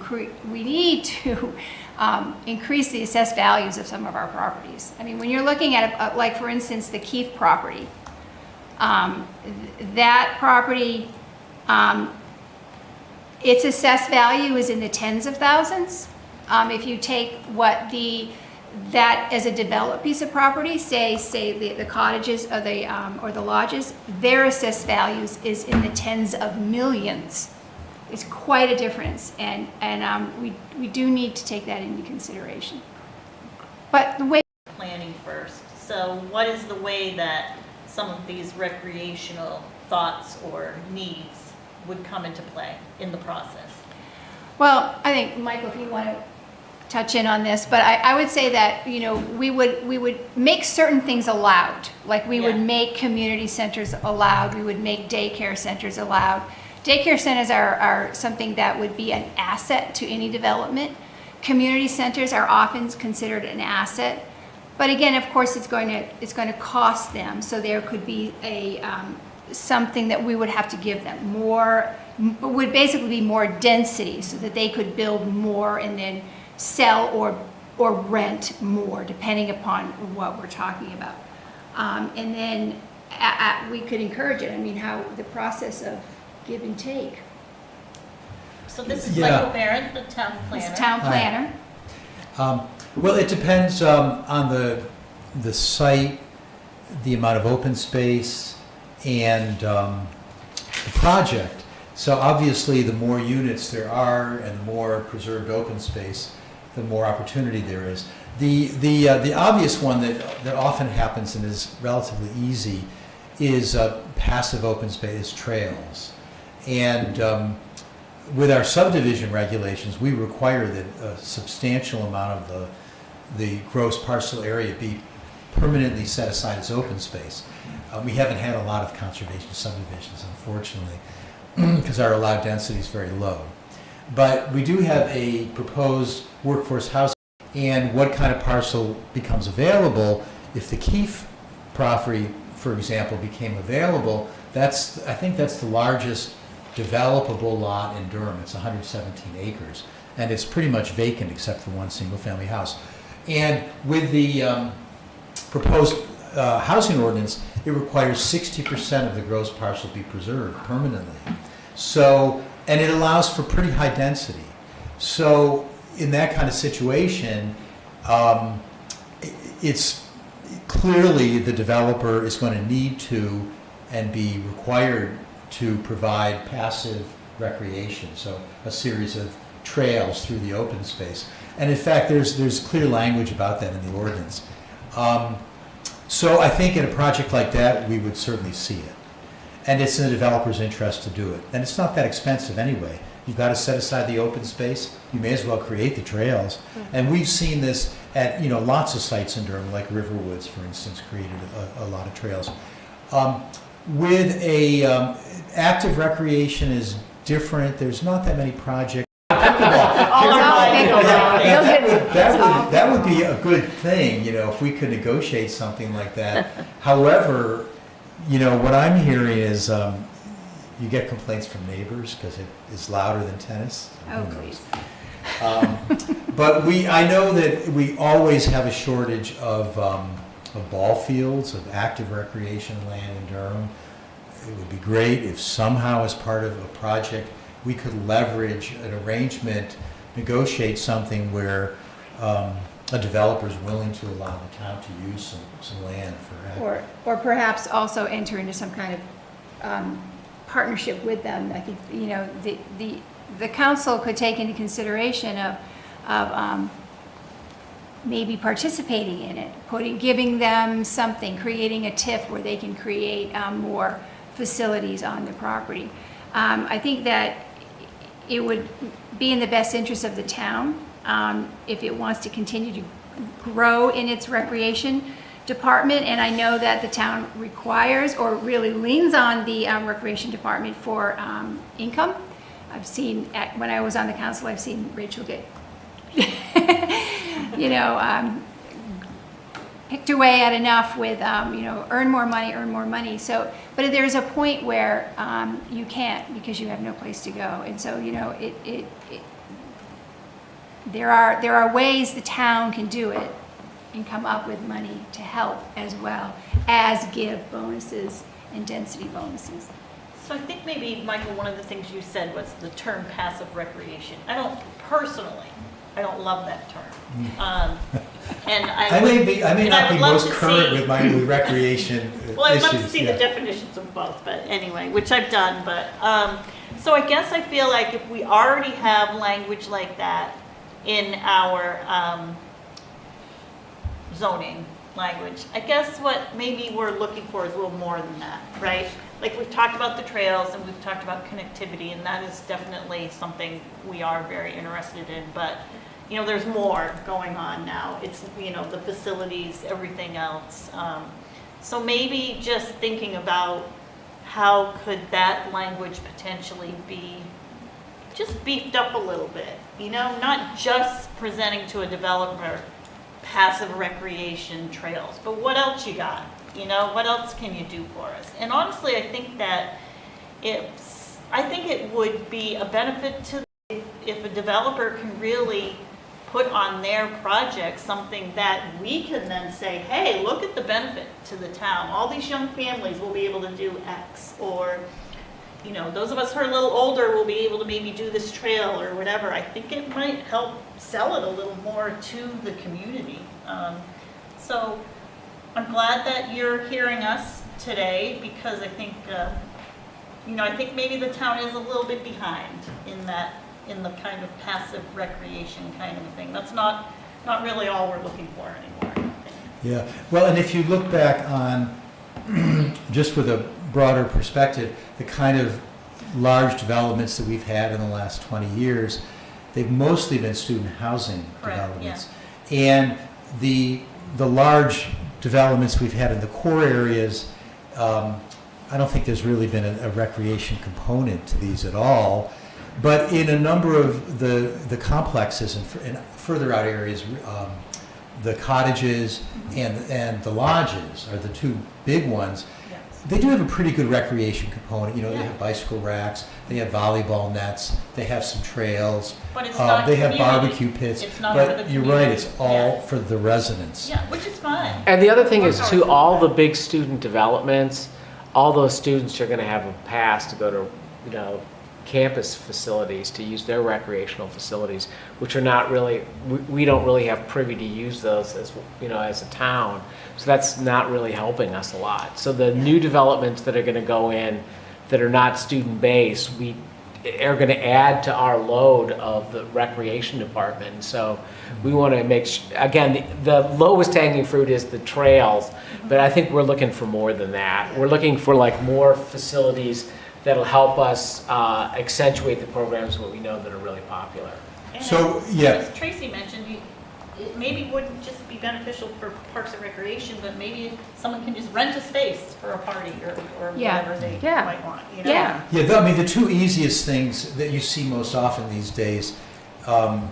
increase the assessed values of some of our properties. I mean, when you're looking at, like, for instance, the Keefe property, that property, its assessed value is in the tens of thousands. If you take that as a developed piece of property, say the cottages or the lodges, their assessed values is in the tens of millions. It's quite a difference, and we do need to take that into consideration. But the way Planning first. So what is the way that some of these recreational thoughts or needs would come into play in the process? Well, I think, Michael, if you want to touch in on this, but I would say that, you know, we would make certain things allowed. Like we would Yeah. make community centers allowed, we would make daycare centers allowed. Daycare centers are something that would be an asset to any development. Community centers are often considered an asset. But again, of course, it's going to cost them, so there could be something that we would have to give them would basically be more density, so that they could build more and then sell or rent more, depending upon what we're talking about. And then we could encourage it. I mean, how the process of give and take. So this is Yeah. Michael Barron, the town planner. As town planner. Well, it depends on the site, the amount of open space, and the project. So obviously, the more units there are and the more preserved open space, the more opportunity there is. The obvious one that often happens and is relatively easy is passive open space trails. And with our subdivision regulations, we require that a substantial amount of the gross parcel area be permanently set aside as open space. We haven't had a lot of conservation subdivisions, unfortunately, because our allowed density is very low. But we do have a proposed workforce housing, and what kind of parcel becomes available if the Keefe property, for example, became available. I think that's the largest developable lot in Durham. It's 117 acres, and it's pretty much vacant except for one single-family house. And with the proposed housing ordinance, it requires 60% of the gross parcel be preserved permanently. So, and it allows for pretty high density. So, in that kind of situation, it's clearly the developer is going to need to and be required to provide passive recreation, so a series of trails through the open space. And in fact, there's clear language about that in the ordinance. So I think in a project like that, we would certainly see it. And it's in the developer's interest to do it. And it's not that expensive anyway. You've got to set aside the open space. You may as well create the trails. And we've seen this at lots of sites in Durham, like Riverwoods, for instance, created a lot of trails. With active recreation is different. There's not that many projects. That would be a good thing, if we could negotiate something like that. However, what I'm hearing is you get complaints from neighbors because it is louder than tennis. Oh, Who knows? please. But I know that we always have a shortage of ball fields, of active recreation land in Durham. It would be great if somehow, as part of a project, we could leverage an arrangement, negotiate something where a developer is willing to allow the town to use some land for. Or perhaps also enter into some kind of partnership with them. I think, you know, the council could take into consideration of maybe participating in it, giving them something, creating a TIF where they can create more facilities on the property. I think that it would be in the best interest of the town if it wants to continue to grow in its recreation department. And I know that the town requires or really leans on the recreation department for income. I've seen, when I was on the council, I've seen Rachel get, you know, picked away at enough with, you know, earn more money. So, but there's a point where you can't because you have no place to go. And so, you know, there are ways the town can do it and come up with money to help as well as give bonuses and density bonuses. So I think maybe, Michael, one of the things you said was the term passive recreation. I don't love that term. And I may not be most current see, with my recreation well, I'd love to issues, see yeah. the definitions of both, but anyway, which I've done. But so I guess I feel like if we already have language like that in our zoning language, I guess what maybe we're looking for is a little more than that, right? Like we've talked about the trails and we've talked about connectivity, and that is definitely something we are very interested in. But you know, there's more going on now. It's, you know, the facilities, everything else. So maybe just thinking about how could that language potentially be just beefed up a little bit, you know, not just presenting to a developer passive recreation trails, but what else you got? You know, what else can you do for us? And honestly, I think that I think it would be a benefit to if a developer can really put on their project something that we can then say, hey, look at the benefit to the town. All these young families will be able to do X, or, you know, those of us who are a little older will be able to maybe do this trail or whatever. I think it might help sell it a little more to the community. So I'm glad that you're hearing us today, because I think, you know, I think maybe the town is a little bit behind in the kind of passive recreation kind of thing. That's not really all we're looking for anymore, I don't think. Yeah, well, and if you look back on, just with a broader perspective, the kind of large developments that we've had in the last 20 years, they've mostly been student housing Correct, developments. Yeah. And the large developments we've had in the core areas, I don't think there's really been a recreation component to these at all. But in a number of the complexes and further out areas, the cottages and the lodges are the two big ones. Yes. They do have a pretty good recreation component. You know, Yeah. they have bicycle racks, they have volleyball nets, they have some trails. But it's not they have community. barbecue pits. It's not but for the you're community. right, it's all Yeah. for the residents. Yeah, which is fine. And the other thing is too, all the big student developments, all those students are going to have a pass to go to, you know, campus facilities to use their recreational facilities, which are not really, we don't really have privy to use those as, you know, as a town. So that's not really helping us a lot. So the new developments that are going to go in that are not student based, we are going to add to our load of the recreation department. So we want to make again, the lowest hanging fruit is the trails, but I think we're looking for more than that. We're looking for like more facilities that'll help us accentuate the programs what we know that are really popular. And So, yeah. as Tracy mentioned, it maybe wouldn't just be beneficial for Parks and Recreation, but maybe someone can just rent a space for a party or Yeah. whatever they Yeah. might want, you know? Yeah. Yeah, I mean, the two easiest things that you see most often these days, and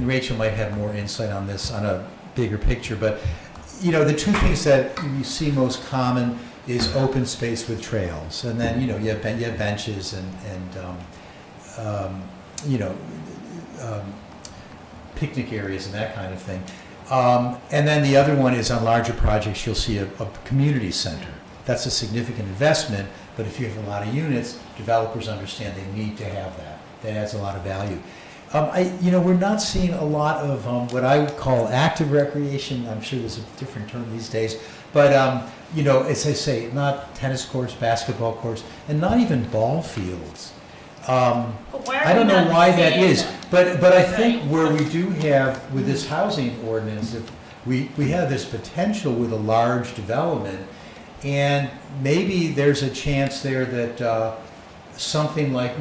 Rachel might have more insight on this on a bigger picture, but, you know, the two things that you see most common is open space with trails. And then, you know, you have benches and you know, picnic areas and that kind of thing. And then the other one is on larger projects, you'll see a community center. That's a significant investment, but if you have a lot of units, developers understand they need to have that. that adds a lot of value. We're not seeing a lot of what I would call active recreation. I'm sure there's a different term these days, but as I say, not tennis courts, basketball courts, and not even ball fields. I don't know why that is, but I think where we do have with this housing ordinance, if we have this potential with a large development, and maybe there's a chance there that something like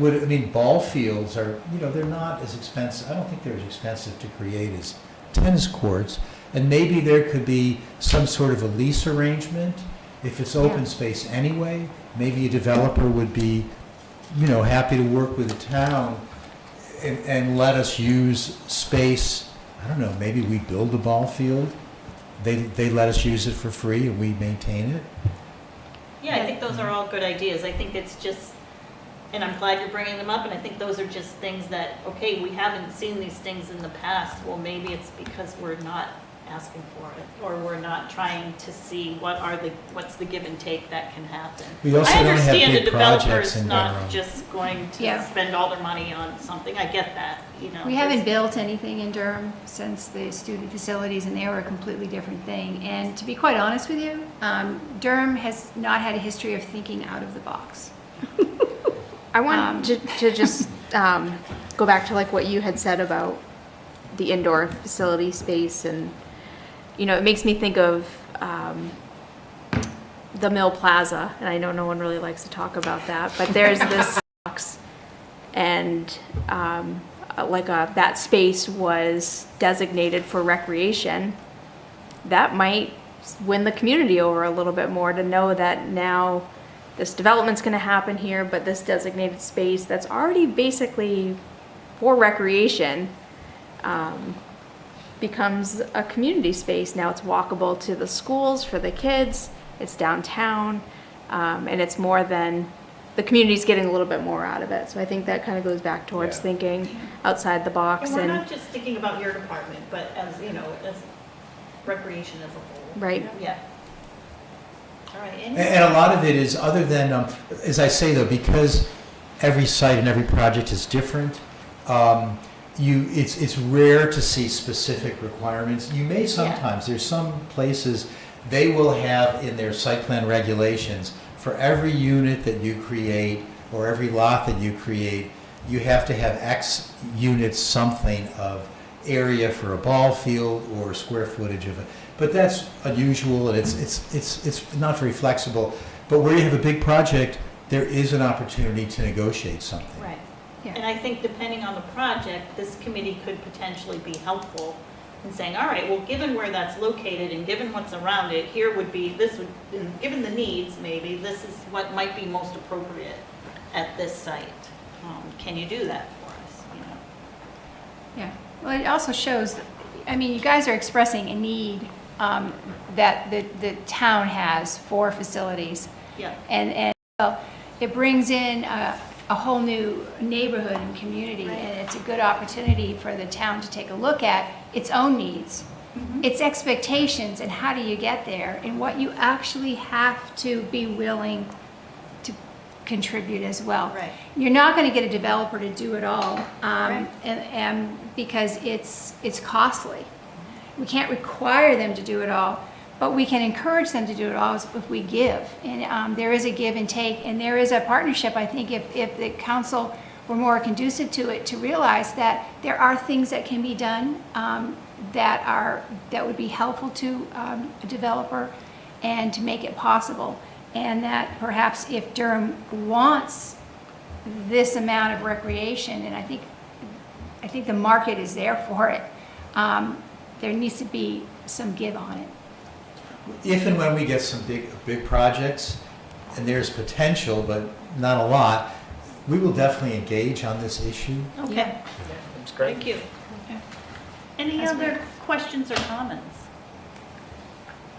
ball fields are, they're not as expensive. I don't think they're as expensive to create as tennis courts, and maybe there could be some sort of a lease arrangement if it's open space anyway. Maybe a developer would be happy to work with the town and let us use space. I don't know, maybe we build a ball field, they let us use it for free and we maintain it. Yeah, I think those are all good ideas. I think it's just, and I'm glad you're bringing them up, and I think those are just things that, okay, we haven't seen these things in the past. Well, maybe it's because we're not asking for it, or we're not trying to see what's the give and take that can happen. We also I don't have understand big a developer projects is in not Durham. just going to spend all their money on something. I get that, We haven't built anything in Durham since the student facilities, and they were a completely different thing. And to be quite honest with you, Durham has not had a history of thinking out of the box. I want to just go back to like what you had said about the indoor facility space, and it makes me think of the Mill Plaza, and I know no one really likes to talk about that, but there's this box, and that space was designated for recreation. That might win the community over a little bit more, to know that now this development's going to happen here, but this designated space that's already basically for recreation becomes a community space. Now it's walkable to the schools for the kids, it's downtown, and it's more than, the community's getting a little bit more out of it. So I think that kind of goes back towards thinking outside the box. And we're not just thinking about your department, but as recreation as a whole. Right. Yeah. All right. And a lot of it is, other than, as I say though, because every site and every project is different, it's rare to see specific requirements. You may sometimes, there's some places, they will have in their site plan regulations, for every unit that you create, or every lot that you create, you have to have X units something of area for a ball field or square footage of it. But that's unusual, and it's not very flexible. But where you have a big project, there is an opportunity to negotiate something. Right. And I think depending on the project, this committee could potentially be helpful in saying, all right, well, given where that's located and given what's around it, given the needs, maybe, this is what might be most appropriate at this site. Can you do that for us? Yeah. Well, it also shows, you guys are expressing a need that the town has for facilities. Yeah. And well, it brings in a whole new neighborhood and community, and it's a good opportunity for the town to take a look at its own needs, its expectations, and how do you get there, and what you actually have to be willing to contribute as well. Right. You're not going to get a developer to do it all, and because it's costly. We can't require them to do it all, but we can encourage them to do it all if we give. And there is a give and take, and there is a partnership, I think, if the council were more conducive to it, to realize that there are things that can be done that would be helpful to a developer and to make it possible. And that perhaps if Durham wants this amount of recreation, and I think the market is there for it, there needs to be some give on it. If and when we get some big projects, and there's potential, but not a lot, we will definitely engage on this issue. Okay. That's great. Thank you. Any other questions or comments?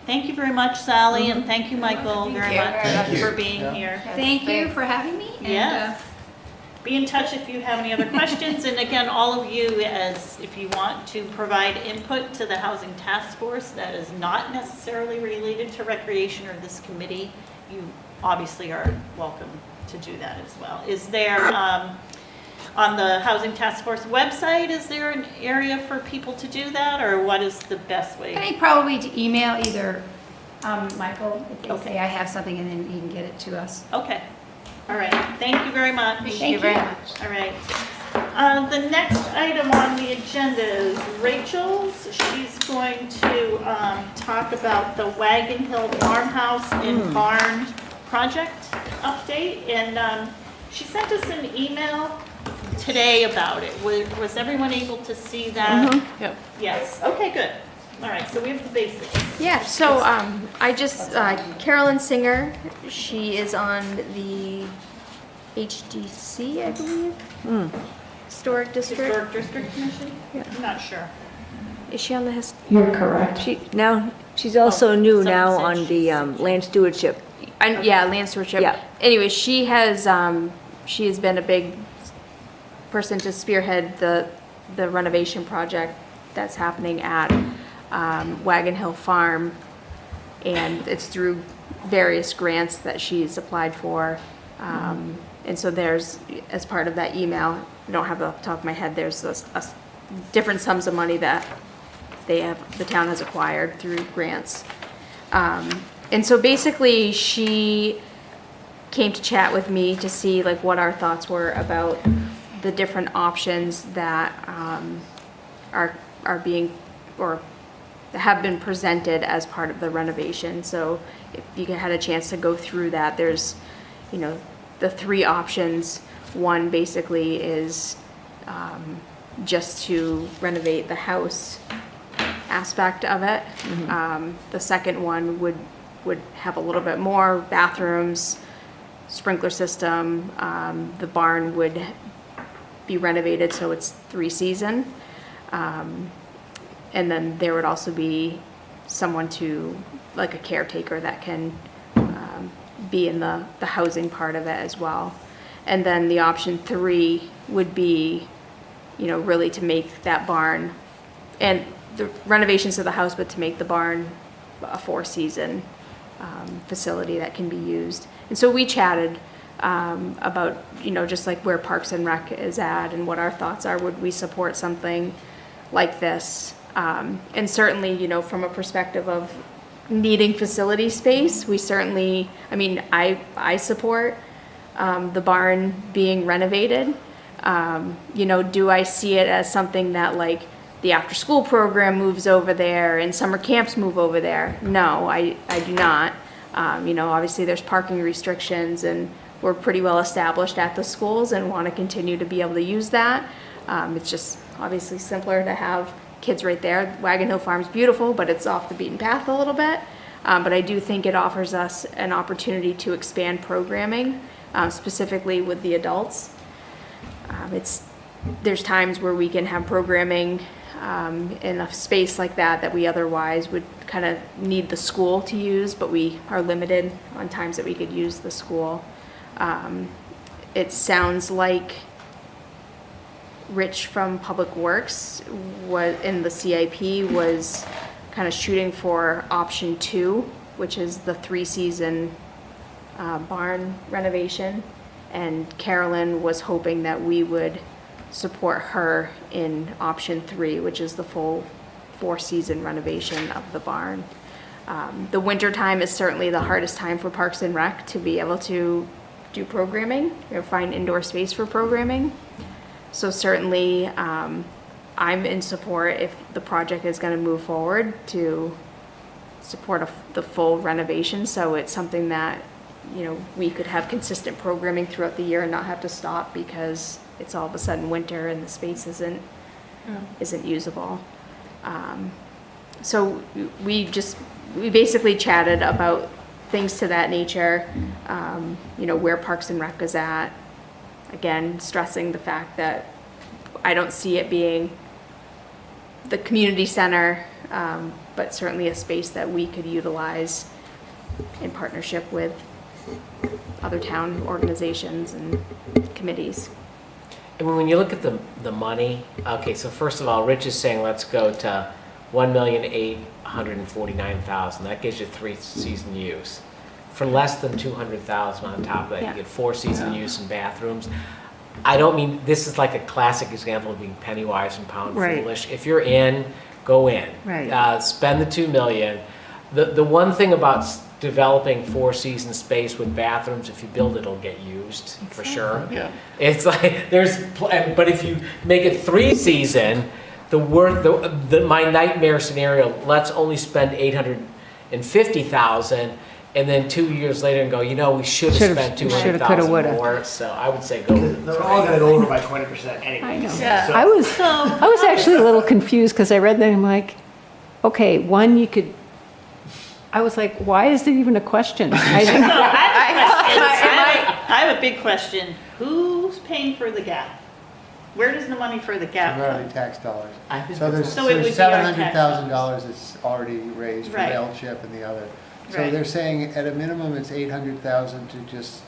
Thank you very much, Sally, and thank you, Michael, very much for being here. Thank you for having me. Yes. Be in touch if you have any other questions. And again, all of you, if you want to provide input to the Housing Task Force that is not necessarily related to recreation or this committee, you obviously are welcome to do that as well. Is there on the Housing Task Force website, is there an area for people to do that, or what is the best I way? think probably to email either Michael, if they Okay. say I have something, and then he can get it to us. Okay, all right, thank you very much. Thank you very much. All right. The next item on the agenda is Rachel's. She's going to talk about the Wagon Hill Farmhouse and Barn project update. And she sent us an email today about it. Was everyone able to see that? Yep. Yes, okay, good. All right, so we have the basics. Yeah, so I just, Carolyn Singer, she is on the HDC, I believe? Historic District. Historic District Commission? Yeah. I'm not sure. Is she on the You're correct. Now, she's also new someone now said on the land stewardship. Yeah, land stewardship. Yeah. Anyway, she has been a big person to spearhead the renovation project that's happening at Wagon Hill Farm, and it's through various grants that she's applied for. And so there's, as part of that email, I don't have it off the top of my head, there's different sums of money that the town has acquired through grants. And so basically, she came to chat with me to see like what our thoughts were about the different options that are being, or have been presented as part of the renovation. So if you had a chance to go through that, there's, the three options. One basically is just to renovate the house aspect of it. The second one would have a little bit more bathrooms, sprinkler system. The barn would be renovated so it's 3-season. And then there would also be someone like a caretaker that can be in the housing part of it as well. And then the option 3 would be, really to make that barn, and the renovations of the house, but to make the barn a 4-season facility that can be used. And so we chatted about, just like where Parks and Rec is at and what our thoughts are. Would we support something like this? And certainly, from a perspective of needing facility space, we certainly, I support the barn being renovated. Do I see it as something that like the after-school program moves over there and summer camps move over there? No, I do not. Obviously there's parking restrictions and we're pretty well established at the schools and want to continue to be able to use that. It's just obviously simpler to have kids right there. Wagon Hill Farm's beautiful, but it's off the beaten path a little bit. But I do think it offers us an opportunity to expand programming, specifically with the adults. There's times where we can have programming in a space like that we otherwise would kind of need the school to use, but we are limited on times that we could use the school. It sounds like Rich from Public Works in the CIP was kind of shooting for option 2, which is the 3-season barn renovation. And Carolyn was hoping that we would support her in option 3, which is the full 4-season renovation of the barn. The winter time is certainly the hardest time for Parks and Rec to be able to do programming, find indoor space for programming. So certainly, I'm in support if the project is going to move forward to support the full renovation. So it's something that, we could have consistent programming throughout the year and not have to stop because it's all of a sudden winter and the space isn't usable. So we basically chatted about things to that nature, where Parks and Rec is at. Again, stressing the fact that I don't see it being the community center, but certainly a space that we could utilize in partnership with other town organizations and committees. And when you look at the money, okay, so first of all, Rich is saying let's go to $1,849,000. That gives you 3-season use. For less than $200,000 on top of that, Yeah. you get 4-season use in bathrooms. I don't mean, this is like a classic example of being penny wise and pound Right. foolish. If you're in, go in. Right. Spend the 2 million. The one thing about developing 4-season space with bathrooms, if you build it, it'll get used for sure. Yeah. It's like but if you make it 3-season, my nightmare scenario, let's only spend 850,000, and then 2 years later and go, we should have spent Shoulda, 200,000 coulda, woulda. more. So I would say go. They're all gonna go over by 20% anyway. I know. Yeah. I was actually a little confused because I read that and I'm like, okay, one, I was like, why is there even a question? I think, I have a big question. Who's paying for the gap? Where does the money for the gap Primarily come? tax dollars. I think So there's So it would be our tax $700,000 that's already raised for Right. mail chip and the other. So Right. they're saying at a minimum, it's 800,000 to just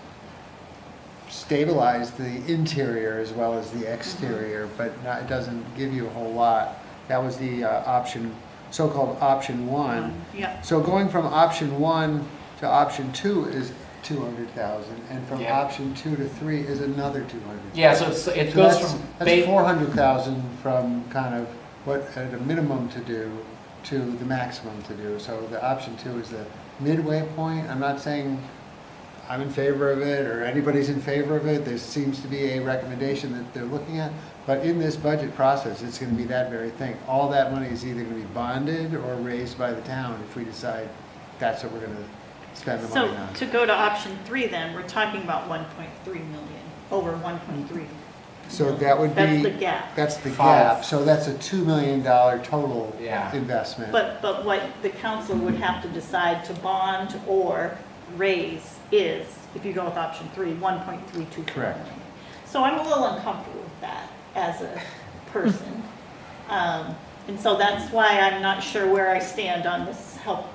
stabilize the interior as well as the exterior, but it doesn't give you a whole lot. That was the so-called option one. Yeah. So going from option one to option two is 200,000, and from Yeah. option 2 to 3 is another 200,000. Yeah, so it So goes that's, from that's 400,000 from kind of what at a minimum to do to the maximum to do. So the option 2 is the midway point. I'm not saying I'm in favor of it or anybody's in favor of it. There seems to be a recommendation that they're looking at. But in this budget process, it's going to be that very thing. All that money is either going to be bonded or raised by the town if we decide that's what we're going to spend the So money on. to go to option 3 then, we're talking about 1.3 million, over 1.3. So that would be. That's the gap. That's the Five. gap. So that's a $2 million total Yeah. investment. But what the council would have to decide to bond or raise is, if you go with option 3, 1.324 Correct. million. So I'm a little uncomfortable with that as a person. And so that's why I'm not sure where I stand on this help.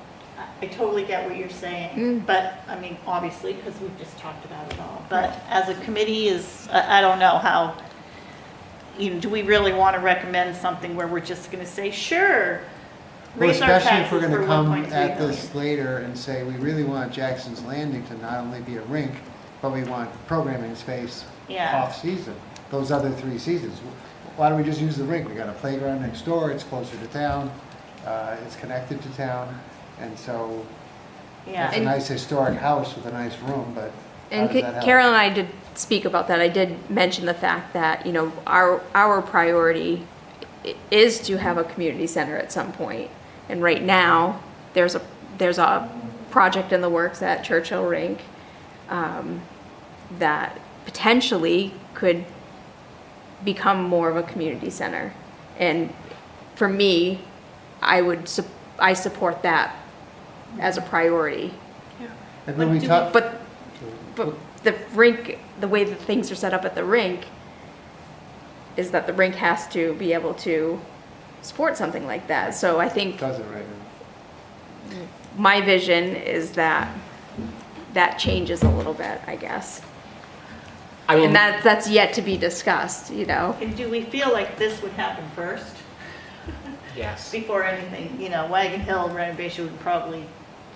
I totally get what you're saying, but, I mean, obviously, because we've just talked about it all. But as a committee I don't know how, do we really want to recommend something where we're just going to say, sure, Well, raise our especially if taxes we're for going to come 1.3 at million? this later and say, we really want Jackson's Landing to not only be a rink, but we want programming space Yeah. off-season, those other 3 seasons. Why don't we just use the rink? We got a playground next door, it's closer to town, it's connected to town, and so Yeah. it's a nice historic house with a nice room, but how And does that help? Carol and I did speak about that. I did mention the fact that, our priority is to have a community center at some point. And right now, there's a project in the works at Churchill Rink that potentially could become more of a community center. And for me, I support that as a priority. And when But we do talk, But the rink, the way that things are set up at the rink is that the rink has to be able to support something like that. So I think does it right now. my vision is that changes a little bit, I guess. I mean, And that's yet to be discussed, And do we feel like this would happen first yes. before anything? Wagon Hill renovation would probably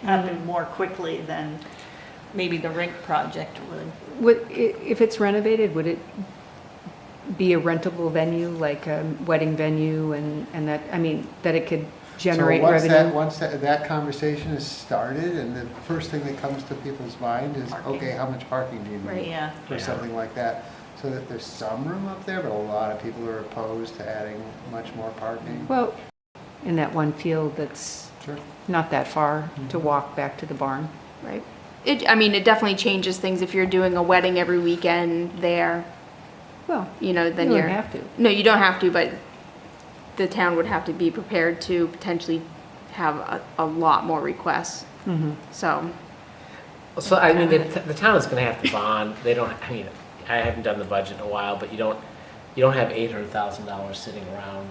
happen more quickly than maybe the rink project would. if it's renovated, would it be a rentable venue, like a wedding venue and that, that it could generate So revenue? once that conversation is started, and the first thing that comes to people's mind is, Parking. okay, how much parking do you Right. need Yeah. for Yeah. something like that? So that there's some room up there, but a lot of people are opposed to adding much more parking. Well, in that one field that's Sure. not that far to walk back to the barn. Right. It definitely changes things if you're doing a wedding every weekend there, Well, then you don't you're. have to. No, you don't have to, but the town would have to be prepared to potentially have a lot more requests. So, So I mean, the town is going to have to bond. They don't. I mean, I haven't done the budget in a while, but you don't have $800,000 sitting around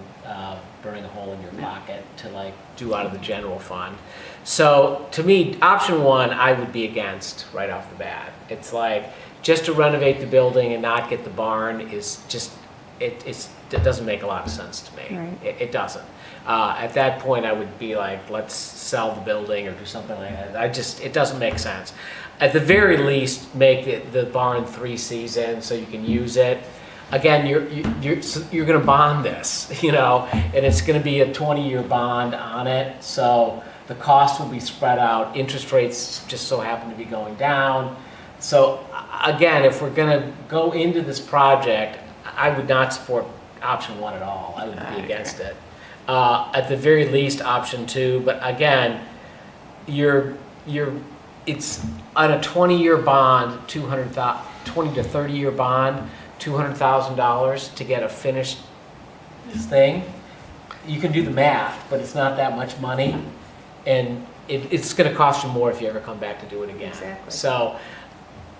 burning a hole in your pocket to do out of the general fund. So to me, option 1, I would be against right off the bat. It's just to renovate the building and not get the barn is just it doesn't make a lot of sense to me. Right. It doesn't. At that point, I would be let's sell the building or do something like that. It doesn't make sense. At the very least, make the barn 3 seasons so you can use it. again, you're going to bond this, you know, and it's going to be a 20-year bond on it. So the cost will be spread out. Interest rates just so happen to be going down. So again, if we're going to go into this project, I would not support option 1 at all. I would be against it. At the very least, option 2. But again, it's on a 20-year bond, 20 to 30-year bond, $200,000 to get a finished thing. You can do the math, but it's not that much money, and it's going to cost you more if you ever come back to do it again. Exactly. So,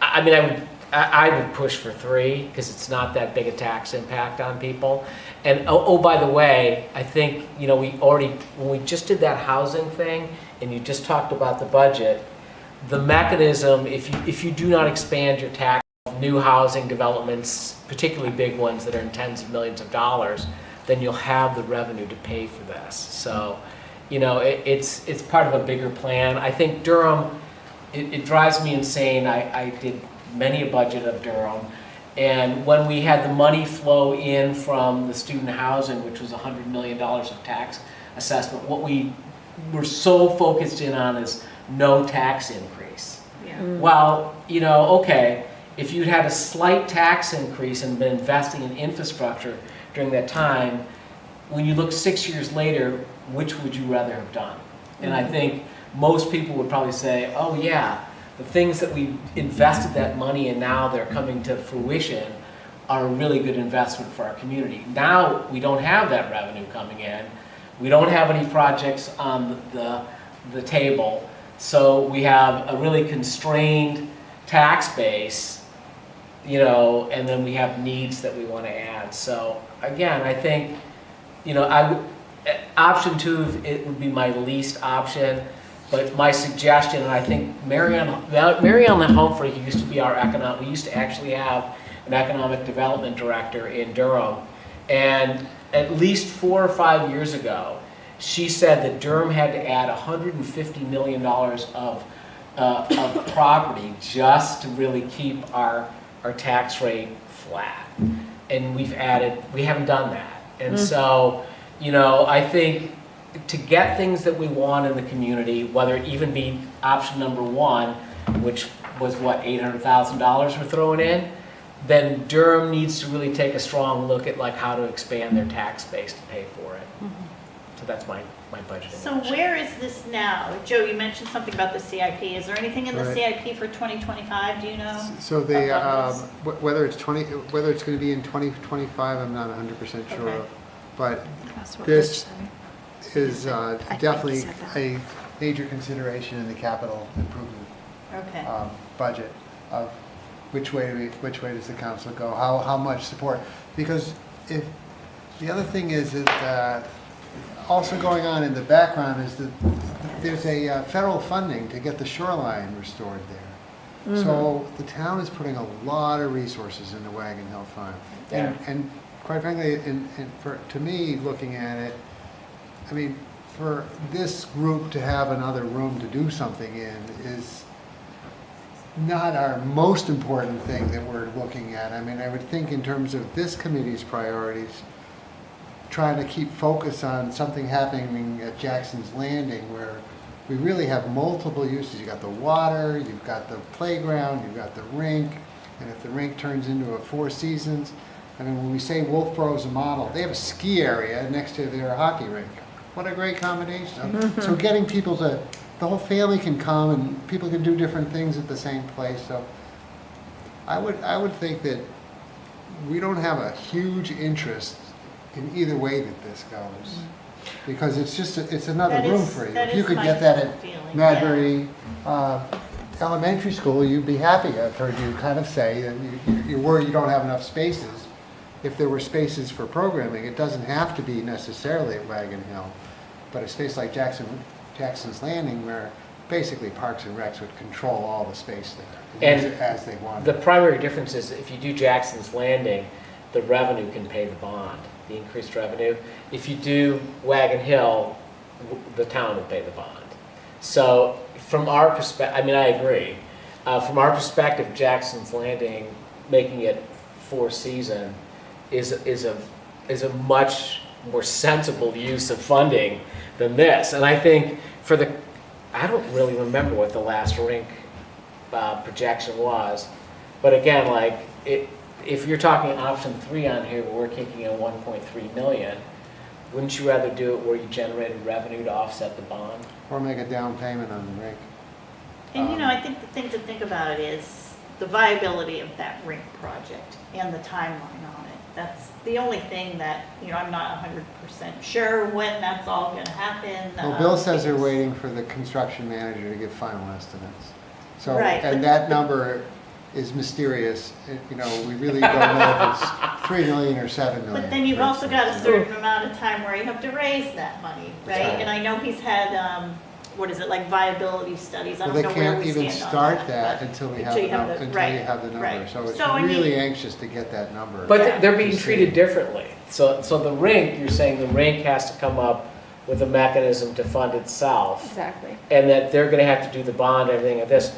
I mean, I would push for 3 because it's not that big a tax impact on people. And oh, by the way, I think, you know, when we just did that housing thing, and you just talked about the budget, the mechanism, if you do not expand your tax, new housing developments, particularly big ones that are in tens of millions of dollars, then you'll have the revenue to pay for this. So, you know, it's part of a bigger plan. I think Durham, it drives me insane. I did many a budget of Durham, and when we had the money flow in from the student housing, which was $100 million of tax assessment, what we were so focused in on is no tax increase. Yeah. Well, you know, okay, if you'd had a slight tax increase and been investing in infrastructure during that time, when you look 6 years later, which would you rather have done? And I think most people would probably say, oh yeah, the things that we invested that money in now they're coming to fruition are a really good investment for our community. Now we don't have that revenue coming in. We don't have any projects on the table. So we have a really constrained tax base, you know, and then we have needs that we want to add. So again, I think, you know, option 2, it would be my least option, but my suggestion, and I think Marianne Humphrey, who used to be we used to actually have an economic development director in Durham, and at least 4 or 5 years ago, she said that Durham had to add $150 million of property just to really keep our tax rate flat. And we haven't done that. And so, you know, I think to get things that we want in the community, whether it even be option number 1, which was what, $800,000 we're throwing in, then Durham needs to really take a strong look at like how to expand their tax base to pay for it. So that's my budget. So where is this now? Joe, you mentioned something about the CIP. Is there anything in the Right. CIP for 2025? Do you know? So about this? whether it's going to be in 2025, I'm not 100% sure. Okay. But That's what This- Rich said. is think he definitely said that. a major consideration in the capital improvement Okay. budget of which way does the council go? How much support? Because if the other thing is that also going on in the background is that there's a federal funding to get the shoreline restored there. So the town is putting a lot of resources into Wagon Hill Farm. And quite frankly, to me, looking at it, I mean, for this group to have another room to do something in is not our most important thing that we're looking at. I mean, I would think in terms of this committee's priorities, trying to keep focus on something happening at Jackson's Landing where we really have multiple uses. You've got the water, you've got the playground, you've got the rink, and if the rink turns into a Four Seasons, I mean, when we say Wolfboro's a model, they have a ski area next to their hockey rink. What a great combination. So getting people the whole family can come and people can do different things at the same place. So I would think that we don't have a huge interest in either way that this goes. Because it's another That room is- for you. that If you is could my get that at feeling, Madbury Elementary School, you'd be happy. I've heard you kind of say that you're worried you don't have enough spaces. If there were spaces for programming, it doesn't have to be necessarily at Wagon Hill, but a space like Jackson's Landing where basically Parks and Recs would control all the space there and use it as they want. The primary difference is if you do Jackson's Landing, the revenue can pay the bond, the increased revenue. If you do Wagon Hill, the town will pay the bond. So from our perspective, I mean, I agree. From our perspective, Jackson's Landing, making it Four Season, is a much more sensible use of funding than this. And I think I don't really remember what the last rink projection was, but again, like if you're talking option 3 on here, where we're kicking in 1.3 million, wouldn't you rather do it where you generated revenue to offset the bond? Or make a down payment on the rink. And I think the thing to think about is the viability of that rink project and the timeline on it. That's the only thing that, I'm not 100% sure when that's all gonna happen. Well, Bill says they're waiting for the construction manager to give final estimates. So, Right, and but- that number is mysterious. We really don't know if it's 3 million or 7 million. But then you've for also got a instance. certain amount of time where you have to raise that money, right? Right. And I know he's had, like viability studies, I Well, don't they know where can't we even stand on start that. that but until you right, have the number. right. So it's So, I mean- really anxious to get that number. But they're being to see. treated differently. So the rink, you're saying the rink has to come up with a mechanism to fund itself, Exactly. and that they're gonna have to do the bond, everything of this.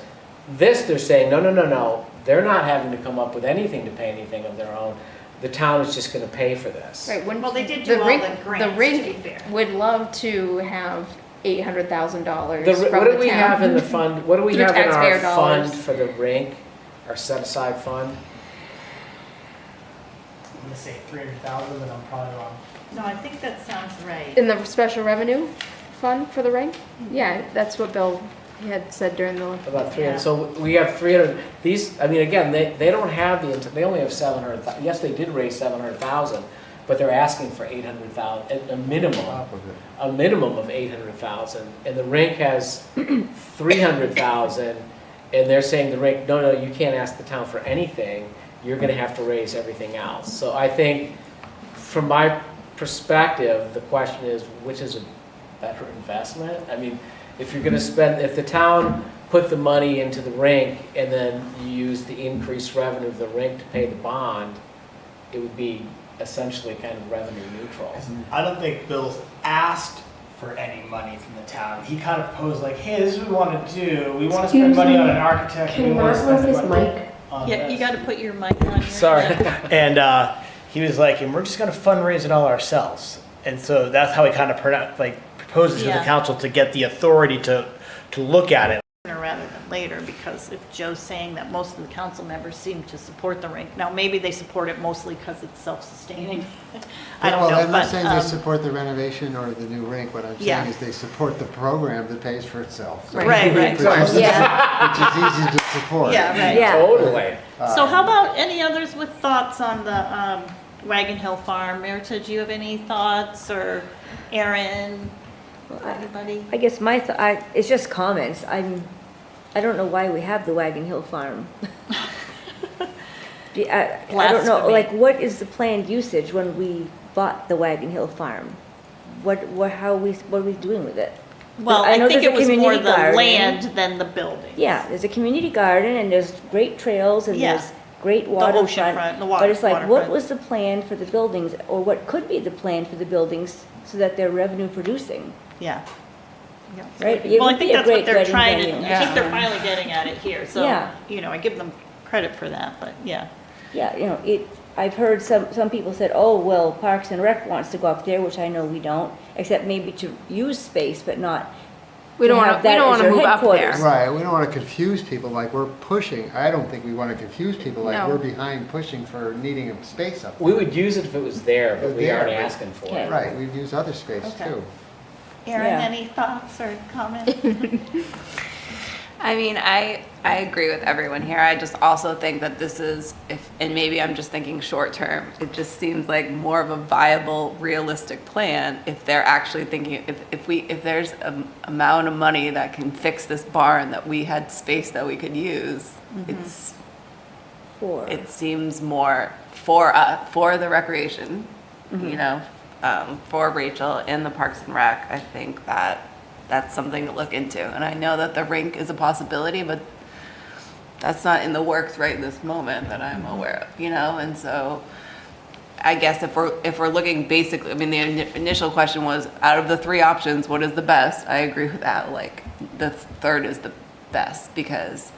This, they're saying, no. They're not having to come up with anything to pay anything of their own. The town is just gonna pay for this. Right, when. Well, they did do all rink- the grants, to be rink fair. would love to have $800,000 The, from what do the we have town. in the fund, what do we Through have in our taxpayer fund dollars. for the rink, our set-aside fund? I'm gonna say 300,000, and I'm probably wrong. No, I think that sounds right. In the special revenue fund for the rink? Yeah, that's what Bill had said during the, About 300, Yeah. so we have 300, again, they don't have they only have 700,000, yes, they did raise 700,000, but they're asking for 800,000, a minimum. Top of it. A minimum of 800,000, and the rink has 300,000, and they're saying the rink, no, you can't ask the town for anything, you're gonna have to raise everything else. So I think, from my perspective, the question is, which is a better investment? I mean, if you're gonna spend, if the town put the money into the rink, and then you use the increased revenue of the rink to pay the bond, it would be essentially kind of revenue neutral. I don't think Bill's asked for any money from the town. He kind of proposed like, hey, this is what we want to do. We want to spend money on an architect. We want to spend money on Yeah, you this." gotta put your mic on. Sorry. And he was like, and we're just going to fundraise it all ourselves. And so that's how he kind of proposes to the Yeah. council to get the authority to look at it. Sooner rather than later, because if Joe's saying that most of the council members seem to support the rink, now maybe they support it mostly because it's self-sustaining. I don't Well, know, I'm not but, saying they support the renovation or the new rink. What I'm Yeah. saying is they support the program that pays for itself. So- Right, right, Which is- Yeah. Which is easy to support. yeah, right. Yeah. Totally. So how about any others with thoughts on the Wagon Hill Farm? Merita, do you have any thoughts, or Aaron, anybody? I guess it's just comments. I don't know why we have the Wagon Hill Farm. I don't know, Blasphemy. like, what is the planned usage when we bought the Wagon Hill Farm? What are we doing with it? Well, I I know think there's it a was more community the garden. land than the building. Yeah, there's a community garden and there's great trails and Yeah. there's great oceanfront, waterfront. the But it's like, what waterfront. was the plan for the buildings, or what could be the plan for the buildings so that they're revenue producing, Yeah. Yeah. right? It Well, I would think be a that's what great they're wedding trying venue. to, I think they're finally getting at it here, so, Yeah. I give them credit for that, but yeah. Yeah, I've heard some people said, oh, well, Parks and Rec wants to go up there, which I know we don't, except maybe to use space, but not we don't to want have to, we that don't as want to their move up headquarters. there. Right, we don't want to confuse people like we're pushing. I don't think we want to confuse people like No. we're behind pushing for needing a space up there. We would use it if it was there, but we There, aren't but- asking for Okay. it. Right, we've used other space Okay. too. Aaron, Yeah. any thoughts or comments? I mean, I agree with everyone here. I just also think that this is, and maybe I'm just thinking short term, it just seems like more of a viable, realistic plan if they're actually thinking, if there's an amount of money that can fix this barn, that we had space that we could use, it seems more for the recreation, for Rachel in the Parks and Rec. I think that's something to look into. And I know that the rink is a possibility, but that's not in the works right this moment that I'm aware of, and so I guess if we're looking basically, I mean, the initial question was, out of the three options, what is the best? I agree with that. Like, the third is the best, because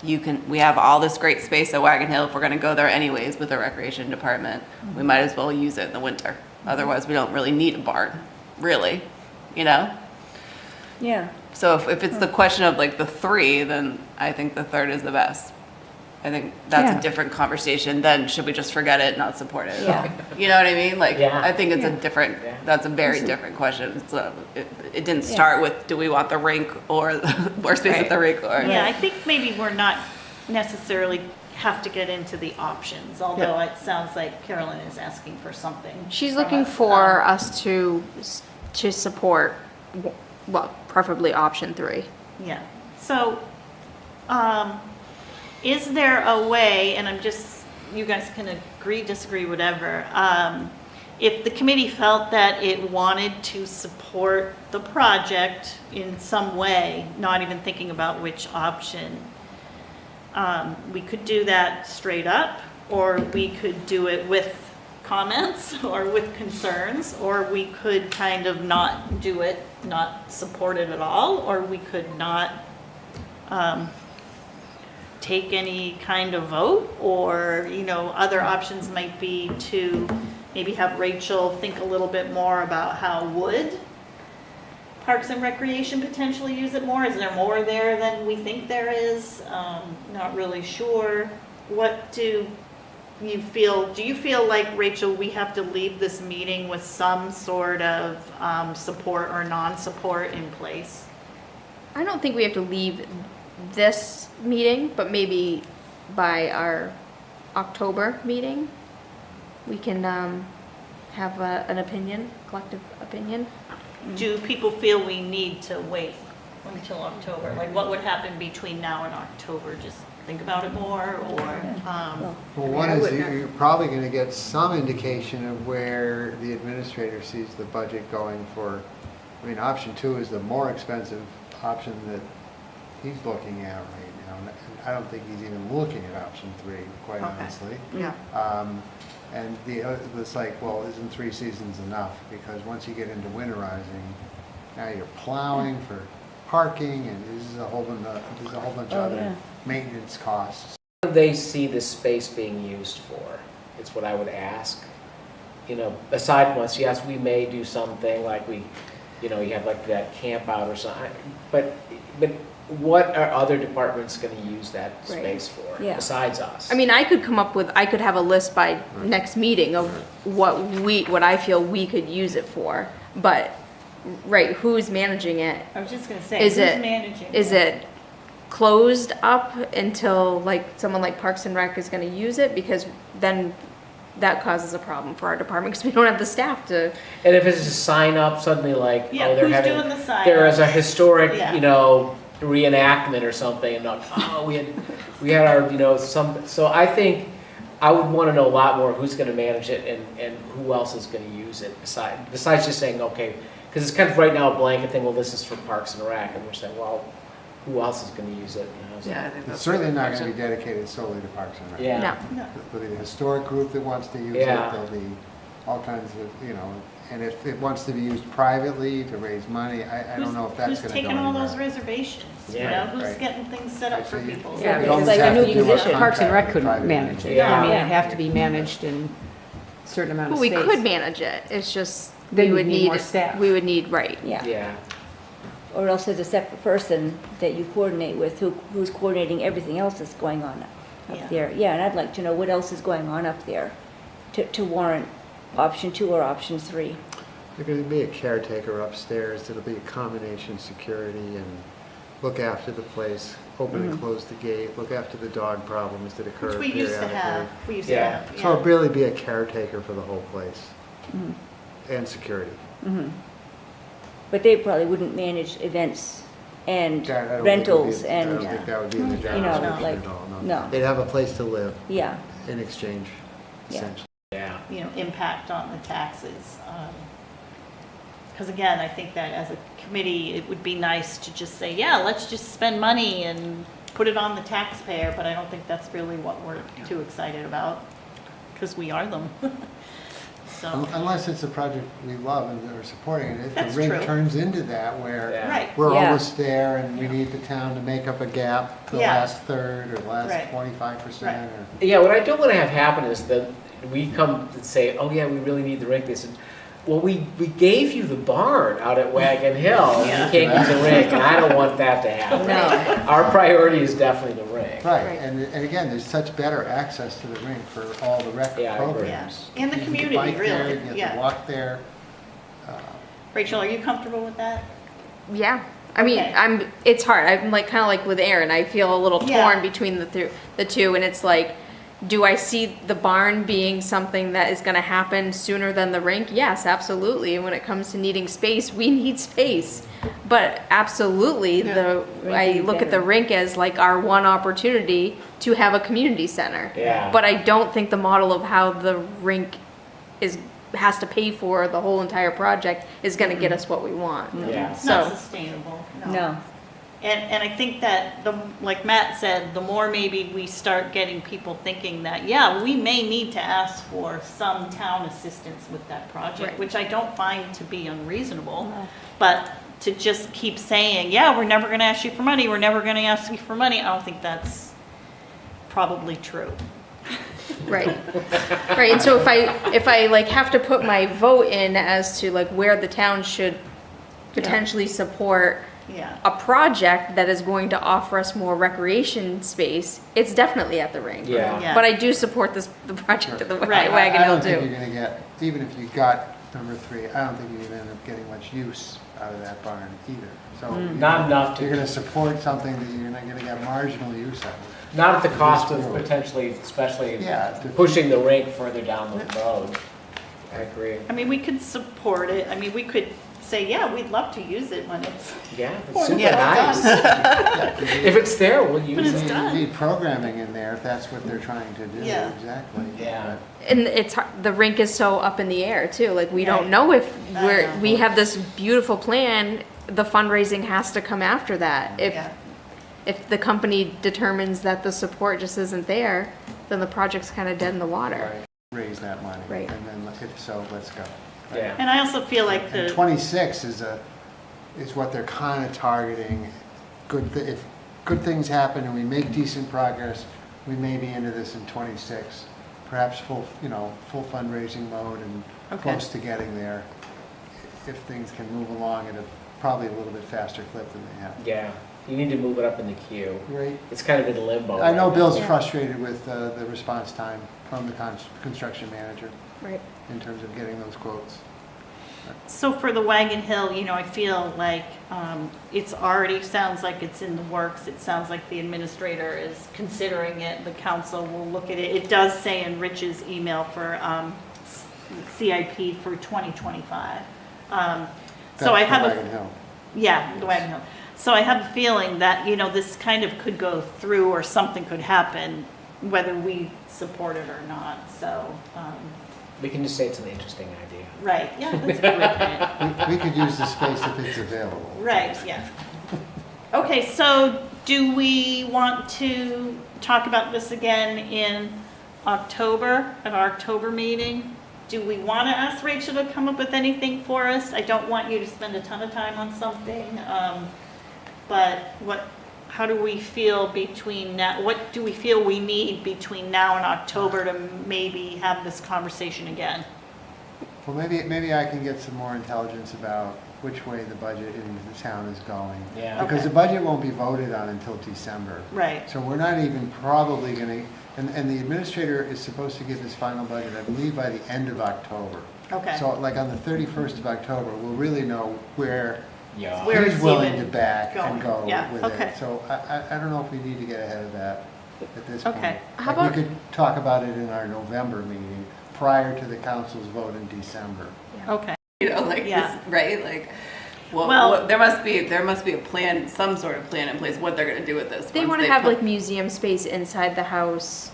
we have all this great space at Wagon Hill. If we're gonna go there anyways with the recreation department, we might as well use it in the winter. Otherwise, we don't really need a barn, really, you know? Yeah. So if it's the question of like the 3, then I think the third is the best. I think that's Yeah. a different conversation than should we just forget it, not support it? Yeah. You know what I mean? Like, Yeah. I think it's a Yeah. different, Yeah. that's a very different question. So it didn't start with, do we want the rink or more space at the rink or? Yeah, I think maybe we're not necessarily have to get into the options, although it sounds like Carolyn is asking for something. She's from looking us. for us to support, well, preferably option 3. Yeah, so, is there a way, and you guys can agree, disagree, whatever, if the committee felt that it wanted to support the project in some way, not even thinking about which option, we could do that straight up, or we could do it with comments or with concerns, or we could kind of not do it, not support it at all, or we could not take any kind of vote, or, other options might be to maybe have Rachel think a little bit more about how would Parks and Recreation potentially use it more? Is there more there than we think there is? Not really sure. What do you feel like, Rachel, we have to leave this meeting with some sort of support or non-support in place? I don't think we have to leave this meeting, but maybe by our October meeting, we can have an opinion, collective opinion. Do people feel we need to wait until October? Like, what would happen between now and October? Just think about it more, or, Well, one is you're probably going to get some indication of where the administrator sees the budget going for. I mean, option 2 is the more expensive option that he's looking at right now. And I don't think he's even looking at option 3, quite honestly. yeah. And it's like, well, isn't 3 seasons enough? Because once you get into winterizing, now you're plowing for parking, and this is a whole bunch of other maintenance costs. What do they see this space being used for? It's what I would ask. Aside from us, yes, we may do something like you have like that camp out or something. But what are other departments going to use that Right. space for Yeah. besides us? I mean, I could have a list by next meeting of what I feel we could use it for, but, right, who's managing it? I was just gonna say, Is who's it- managing? Is it closed up until, like, someone like Parks and Rec is gonna use it? Because then that causes a problem for our department, because we don't have the staff to, And if it's a sign up suddenly like, Yeah, they're who's having, doing the sign there is a ups? historic, Yeah. reenactment or something, and like, we had our, so I think I would want to know a lot more who's going to manage it and who else is going to use it besides just saying, okay, because it's kind of right now a blanket thing, well, this is for Parks and Rec, and we're saying, well, who else is going to use it? So- Yeah, I think It's that's certainly a good not going question. to be dedicated solely to Parks and Rec. Yeah. no. No. There'll be the historic group that wants to use Yeah. it, there'll be all kinds of, and if it wants to be used privately to raise money, I don't know if that's going to go Who's taking all those anywhere. reservations? Yeah, Who's right. getting things set up for So you- people? Yeah, you because almost like a have new to do position, contract Parks and Rec with couldn't private manage it. Yeah. I mean, Yeah. it'd have to be managed in a certain amount of But we space. could manage it, it's just, Then we would you'd need need, more staff. we would need, right. Yeah, Yeah. or else there's a separate person that you coordinate with who's coordinating everything else that's going on Yeah. up there. Yeah, and I'd like to know what else is going on up there to warrant option 2 or option 3. There's going to be a caretaker upstairs, it'll be a combination security and look after the place, open and close the gate, look after the dog problems that occur Which we periodically. used to have. We used to Yeah. have, So it'll really be a caretaker for the whole place. And security. But they probably wouldn't manage events and That- I don't think it would rentals be- I and, don't think that would be in the job you know, description like, at all, no. They'd have a place to live yeah, in exchange, Yeah. essentially. Yeah. impact on the taxes. Because again, I think that as a committee, it would be nice to just say, yeah, let's just spend money and put it on the taxpayer, but I don't think that's really what we're too excited about, because we are them. so. Unless it's a project we love and we're supporting it. If That's the rink true. turns into that where Yeah. Right, we're Yeah. almost there and we need the town to make up a gap, the Yeah. last third or last Right. 25% or. Yeah, what I don't want to have happen is that we come and say, oh yeah, we really need the rink. They said, well, we gave you the barn out at Wagon Hill, and Yeah. you can't use the rink, and I don't want that to happen. No. Our priority is definitely the rink. Right, and again, there's such better access to the rink for all the rec Yeah, I agree. programs. Yeah. And the You can community, bike there, really, You can yeah. walk there. Rachel, are you comfortable with that? Yeah. I mean, Okay. it's hard. I'm like, kind of like with Aaron, I feel a little Yeah. torn between the two, and it's like, do I see the barn being something that is gonna happen sooner than the rink? Yes, absolutely. And when it comes to needing space, we need space. But absolutely, I look at the rink as like our one opportunity to have a community center. Yeah. But I don't think the model of how the rink has to pay for the whole entire project is gonna get us what we want. Yeah. It's not So- sustainable, No. And I think that like Matt said, the more maybe we start getting people thinking that, yeah, we may need to ask for some town assistance with that project, Right. which I don't find to be unreasonable. But to just keep saying, yeah, we're never gonna ask you for money, we're never gonna ask you for money, I don't think that's probably true. Right. Right. And so if I like have to put my vote in as to like where the town should potentially support Yeah. a project that is going to offer us more recreation space, it's definitely at the rink. Yeah. Yeah. But I do support the project at the Right. Wagon I Hill don't think too. you're gonna get, even if you got number 3, I don't think you're gonna end up getting much use out of that barn either. So Not enough you're to, gonna support something that you're not gonna get marginal use out of. not at the cost of potentially, especially Yeah. pushing the rink further down the road. I agree. I mean, we could support it, I mean, we could say, yeah, we'd love to use it when it's, Yeah, it's super Yeah. nice. Yeah, If it's there, we'll But use it's it. done. You need programming in there if that's what they're trying to do, Yeah. exactly. Yeah. And the rink is so up in the air too. Like we Right. don't know if I know. we have this beautiful plan. The fundraising has to come after that. yeah. If the company determines that the support just isn't there, then the project's kind of dead in the water. Right. Raise that money. Right. And then if so, let's go. Right. Yeah. And I also feel like And the, 26 is what they're kind of targeting. If good things happen and we make decent progress, we may be into this in 26. Perhaps full fundraising mode and Okay. close to getting there. If things can move along at probably a little bit faster clip than they have. Yeah, you need to move it up in the queue. Right. It's kind of in limbo. I know right Bill's Yeah. frustrated with the response time from the construction manager Right. in terms of getting those quotes. so for the Wagon Hill, I feel like it's already, sounds like it's in the works. It sounds like the administrator is considering it. The council will look at it. It does say in Rich's email for CIP for 2025. So I That's have for a, Wagon Hill. yeah, the Wagon Hill. So I have a feeling that, this kind of could go through or something could happen, whether we support it or not. So, We can just say it's an interesting idea. right, yeah, that's a good way to put it. We could use the space if it's available. Right, yeah. Okay, so do we want to talk about this again in October, at our October meeting? Do we want to ask Rachel to come up with anything for us? I don't want you to spend a ton of time on something, but how do we feel between now, what do we feel we need between now and October to maybe have this conversation again? Well, maybe I can get some more intelligence about which way the budget in the town is going. Yeah. Because Okay. the budget won't be voted on until December. Right, So we're not even probably going to, and the administrator is supposed to give his final budget, I believe, by the end of October. okay. So like on the 31st of October, we'll really know where Yeah. Where he's it's willing even to back going. and go Yeah, with okay. it. So I don't know if we need to get ahead of that at this point. Okay. How Like, about- we could talk about it in our November meeting prior to the council's vote in December. Okay, Like Yeah. this, right? Like, Well- there must be a plan, some sort of plan in place, what they're gonna do with this. They once want to have put- like museum space inside the house,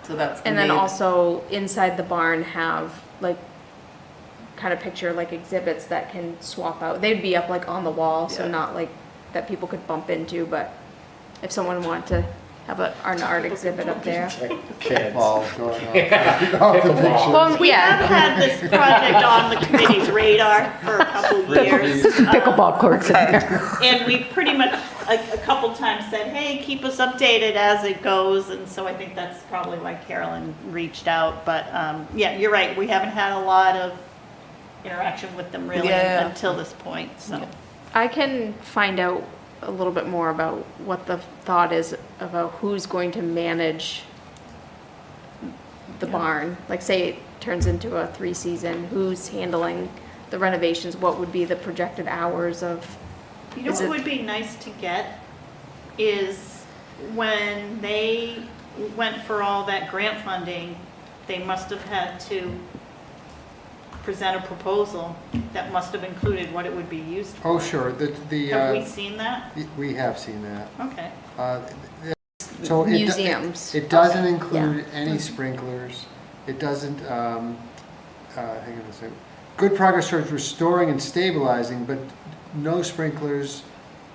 So that's. and then maybe- also inside the barn have like kind of picture like exhibits that can swap out. They'd be up like on the wall, so Yeah. not like that people could bump into, but if someone wanted to have an art exhibit up there. Kids. Ball going off the picture. Well, We have yeah, had this project on the committee's radar for a couple years. Pickleball courts in there. And we pretty much, a couple times said, hey, keep us updated as it goes. And so I think that's probably why Carolyn reached out. But yeah, you're right. We haven't had a lot of interaction with them really Yeah. until this point, so. I can find out a little bit more about what the thought is about who's going to manage the barn. Like say it turns into a 3-season, who's handling the renovations? What would be the projected hours of? You know Is what it- would be nice to get is when they went for all that grant funding, they must have had to present a proposal that must have included what it would be used for. Oh, sure, Have we seen that? we have seen that. Okay. So Museums. It doesn't include any sprinklers. It doesn't, hang on a second. Good progress towards restoring and stabilizing, but no sprinklers,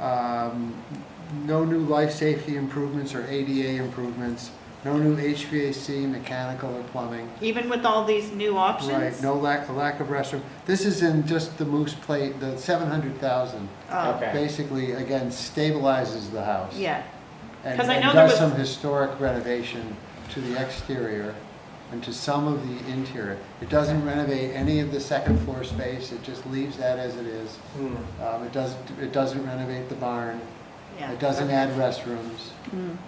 no new life safety improvements or ADA improvements, no new HVAC, mechanical or plumbing. Even with all these new options? Right, no lack of restroom. This is in just the Moose Plate, the 700,000. Oh, Okay. Basically, again, stabilizes the house. yeah. And 'Cause I and know there does was- some historic renovation to the exterior and to some of the interior. It doesn't renovate any of the second floor space, it just leaves that as it is. It doesn't renovate the barn, Yeah. it doesn't add restrooms,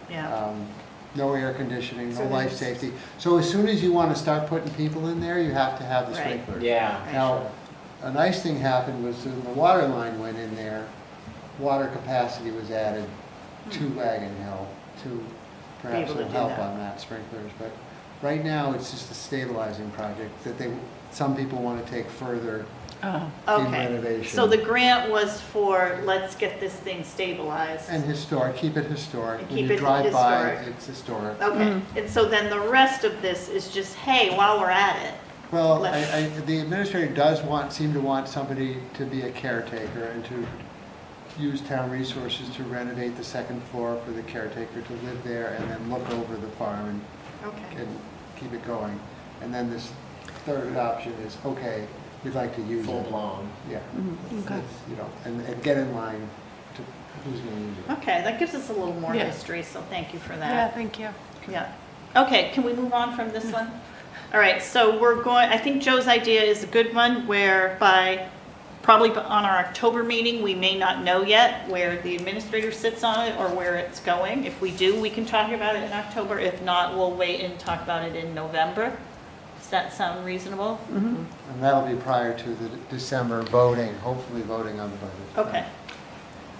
Yeah. no air conditioning, no So life there's- safety. So as soon as you want to start putting people in there, you have to have the Right. sprinklers. Yeah. Now, a nice thing happened was when the water line went in there, water capacity was added to Wagon Hill to perhaps able to will do help that. on that sprinklers. But right now, it's just a stabilizing project that some people want to take further in Okay. renovation. So the grant was for, let's get this thing stabilized. And historic, keep it historic. And When keep you it drive by, historic. it's historic. Okay, and so then the rest of this is just, hey, while we're at it. Well, Let's- the administrator does seem to want somebody to be a caretaker and to use town resources to renovate the second floor for the caretaker to live there and then look over the farm and Okay. and keep it going. And then this third option is, okay, we'd like to use Full it. blown. Yeah. Okay. It's, you know, and get in line to who's going to use it. Okay, that gives us a little more Yeah. history, so thank you for that. Yeah, thank you. Yeah. Okay, can we move on from this one? All right, so we're going, I think Joe's idea is a good one, where probably on our October meeting, we may not know yet where the administrator sits on it or where it's going. If we do, we can talk about it in October. If not, we'll wait and talk about it in November. Does that sound reasonable? And that'll be prior to the December voting, hopefully voting on the budget. Okay.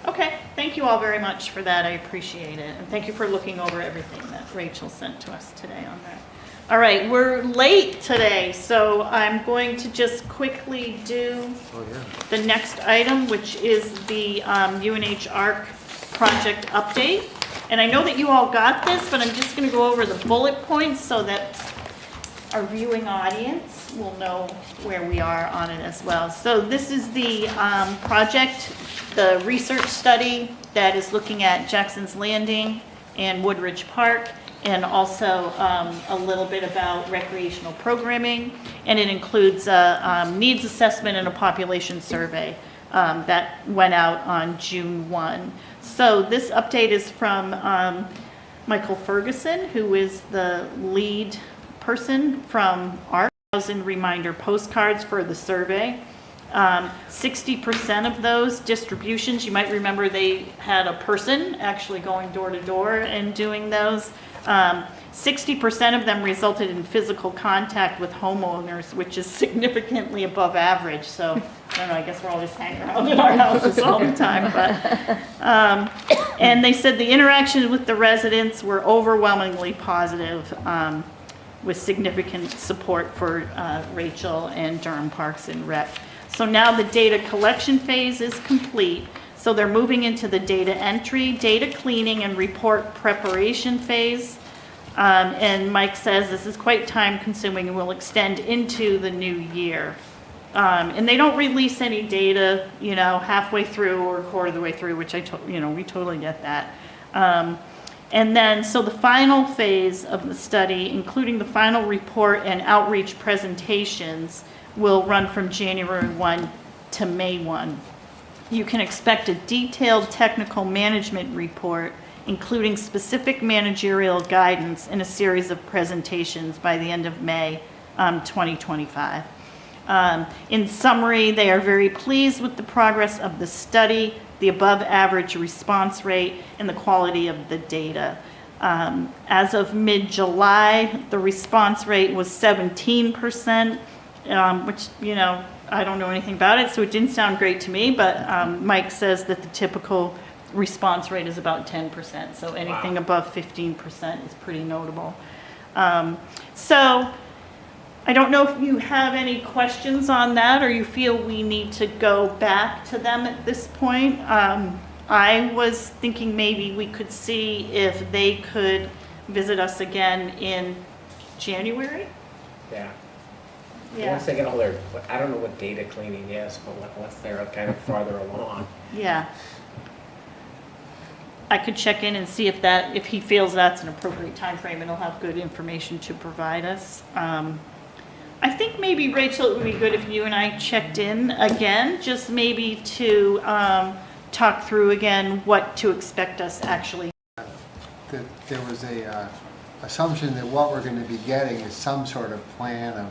Okay, thank you all very much for that. I appreciate it. And thank you for looking over everything that Rachel sent to us today on that. All right, we're late today, so I'm going to just quickly do Oh, yeah. the next item, which is the UNH ARC project update. And I know that you all got this, but I'm just going to go over the bullet points so that our viewing audience will know where we are on it as well. So this is the project, the research study that is looking at Jackson's Landing and Woodridge Park, and also a little bit about recreational programming. And it includes a needs assessment and a population survey that went out on June 1. So this update is from Michael Ferguson, who is the lead person from ARC. 1,000 reminder postcards for the survey. 60% of those distributions, you might remember they had a person actually going door to door and doing those. 60% of them resulted in physical contact with homeowners, which is significantly above average. So, I don't know, I guess we're all just hanging around in our houses all the time. But, and they said the interactions with the residents were overwhelmingly positive, with significant support for Rachel and Durham Parks and Rec. So now the data collection phase is complete. So they're moving into the data entry, data cleaning, and report preparation phase. And Mike says this is quite time consuming and will extend into the new year. And they don't release any data, halfway through or a quarter of the way through, which we totally get that. And then, so the final phase of the study, including the final report and outreach presentations, will run from January 1 to May 1. You can expect a detailed technical management report, including specific managerial guidance in a series of presentations by the end of May 2025. In summary, they are very pleased with the progress of the study, the above average response rate, and the quality of the data. As of mid-July, the response rate was 17%, which, you know, I don't know anything about it, so it didn't sound great to me, but Mike says that the typical response rate is about 10%, so anything above 15% is pretty notable. So I don't know if you have any questions on that, or you feel we need to go back to them at this point. I was thinking maybe we could see if they could visit us again in January. Yeah. Yeah. Once they get all their, I don't know what data cleaning is, but once they're kind of farther along. Yeah. I could check in and see if he feels that's an appropriate time frame, and he'll have good information to provide us. I think maybe, Rachel, it would be good if you and I checked in again, just maybe to talk through again what to expect us actually. That there was a assumption that what we're going to be getting is some sort of plan of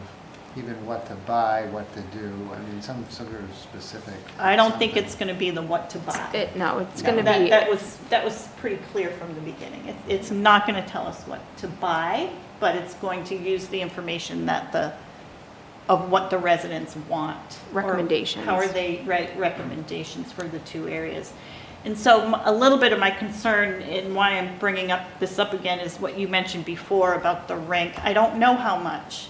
even what to buy, what to do. I mean, some sort of specific. I don't think something. it's going to be the what to buy. No, it's No. going to be, That was pretty clear from the beginning. It's not going to tell us what to buy, but it's going to use the information of what the residents want. or Recommendations. How are they write recommendations for the two areas. And so a little bit of my concern and why I'm bringing this up again is what you mentioned before about the rink. I don't know how much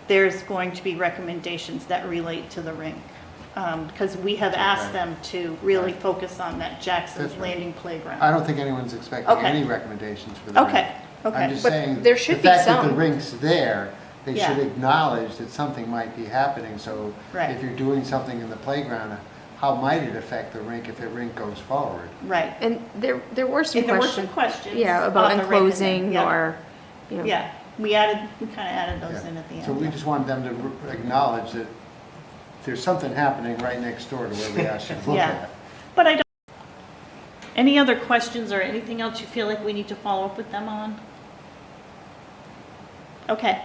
there's going to be recommendations that relate to the rink. Because we have asked them to really Right. focus on that Jackson's That's right. Landing playground. I don't think anyone's expecting Okay. any recommendations for the rink. Okay, okay. I'm just But saying, there should the be fact that the some. rink's there, they Yeah. should acknowledge that something might be happening. So Right. if you're doing something in the playground, how might it affect the rink if the rink goes forward? Right. and there were some And there were some questions. questions. Yeah, about on the rink and enclosing then- yeah. or, you know. Yeah, we kind of added those Yeah. in at the end. So we just want them to acknowledge that there's something happening right next door to where we asked you to look Yeah. at. But I don't, any other questions or anything else you feel like we need to follow up with them on? Okay,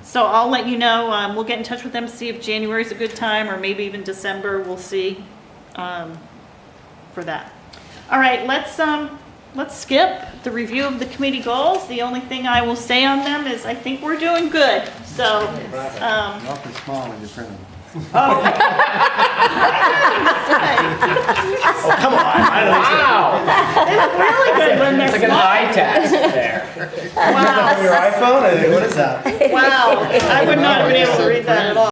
so I'll let you know, we'll get in touch with them, see if January's a good time, or maybe even December, we'll see, for that. All right, let's skip the review of the committee goals. The only thing I will say on them is I think we're doing good, so, They're awfully small when you print them. Oh, come on. Wow. they look really good when they're It's like an small. eye test there. Wow, Your iPhone? What is that? wow, I would not have been able to read that at all.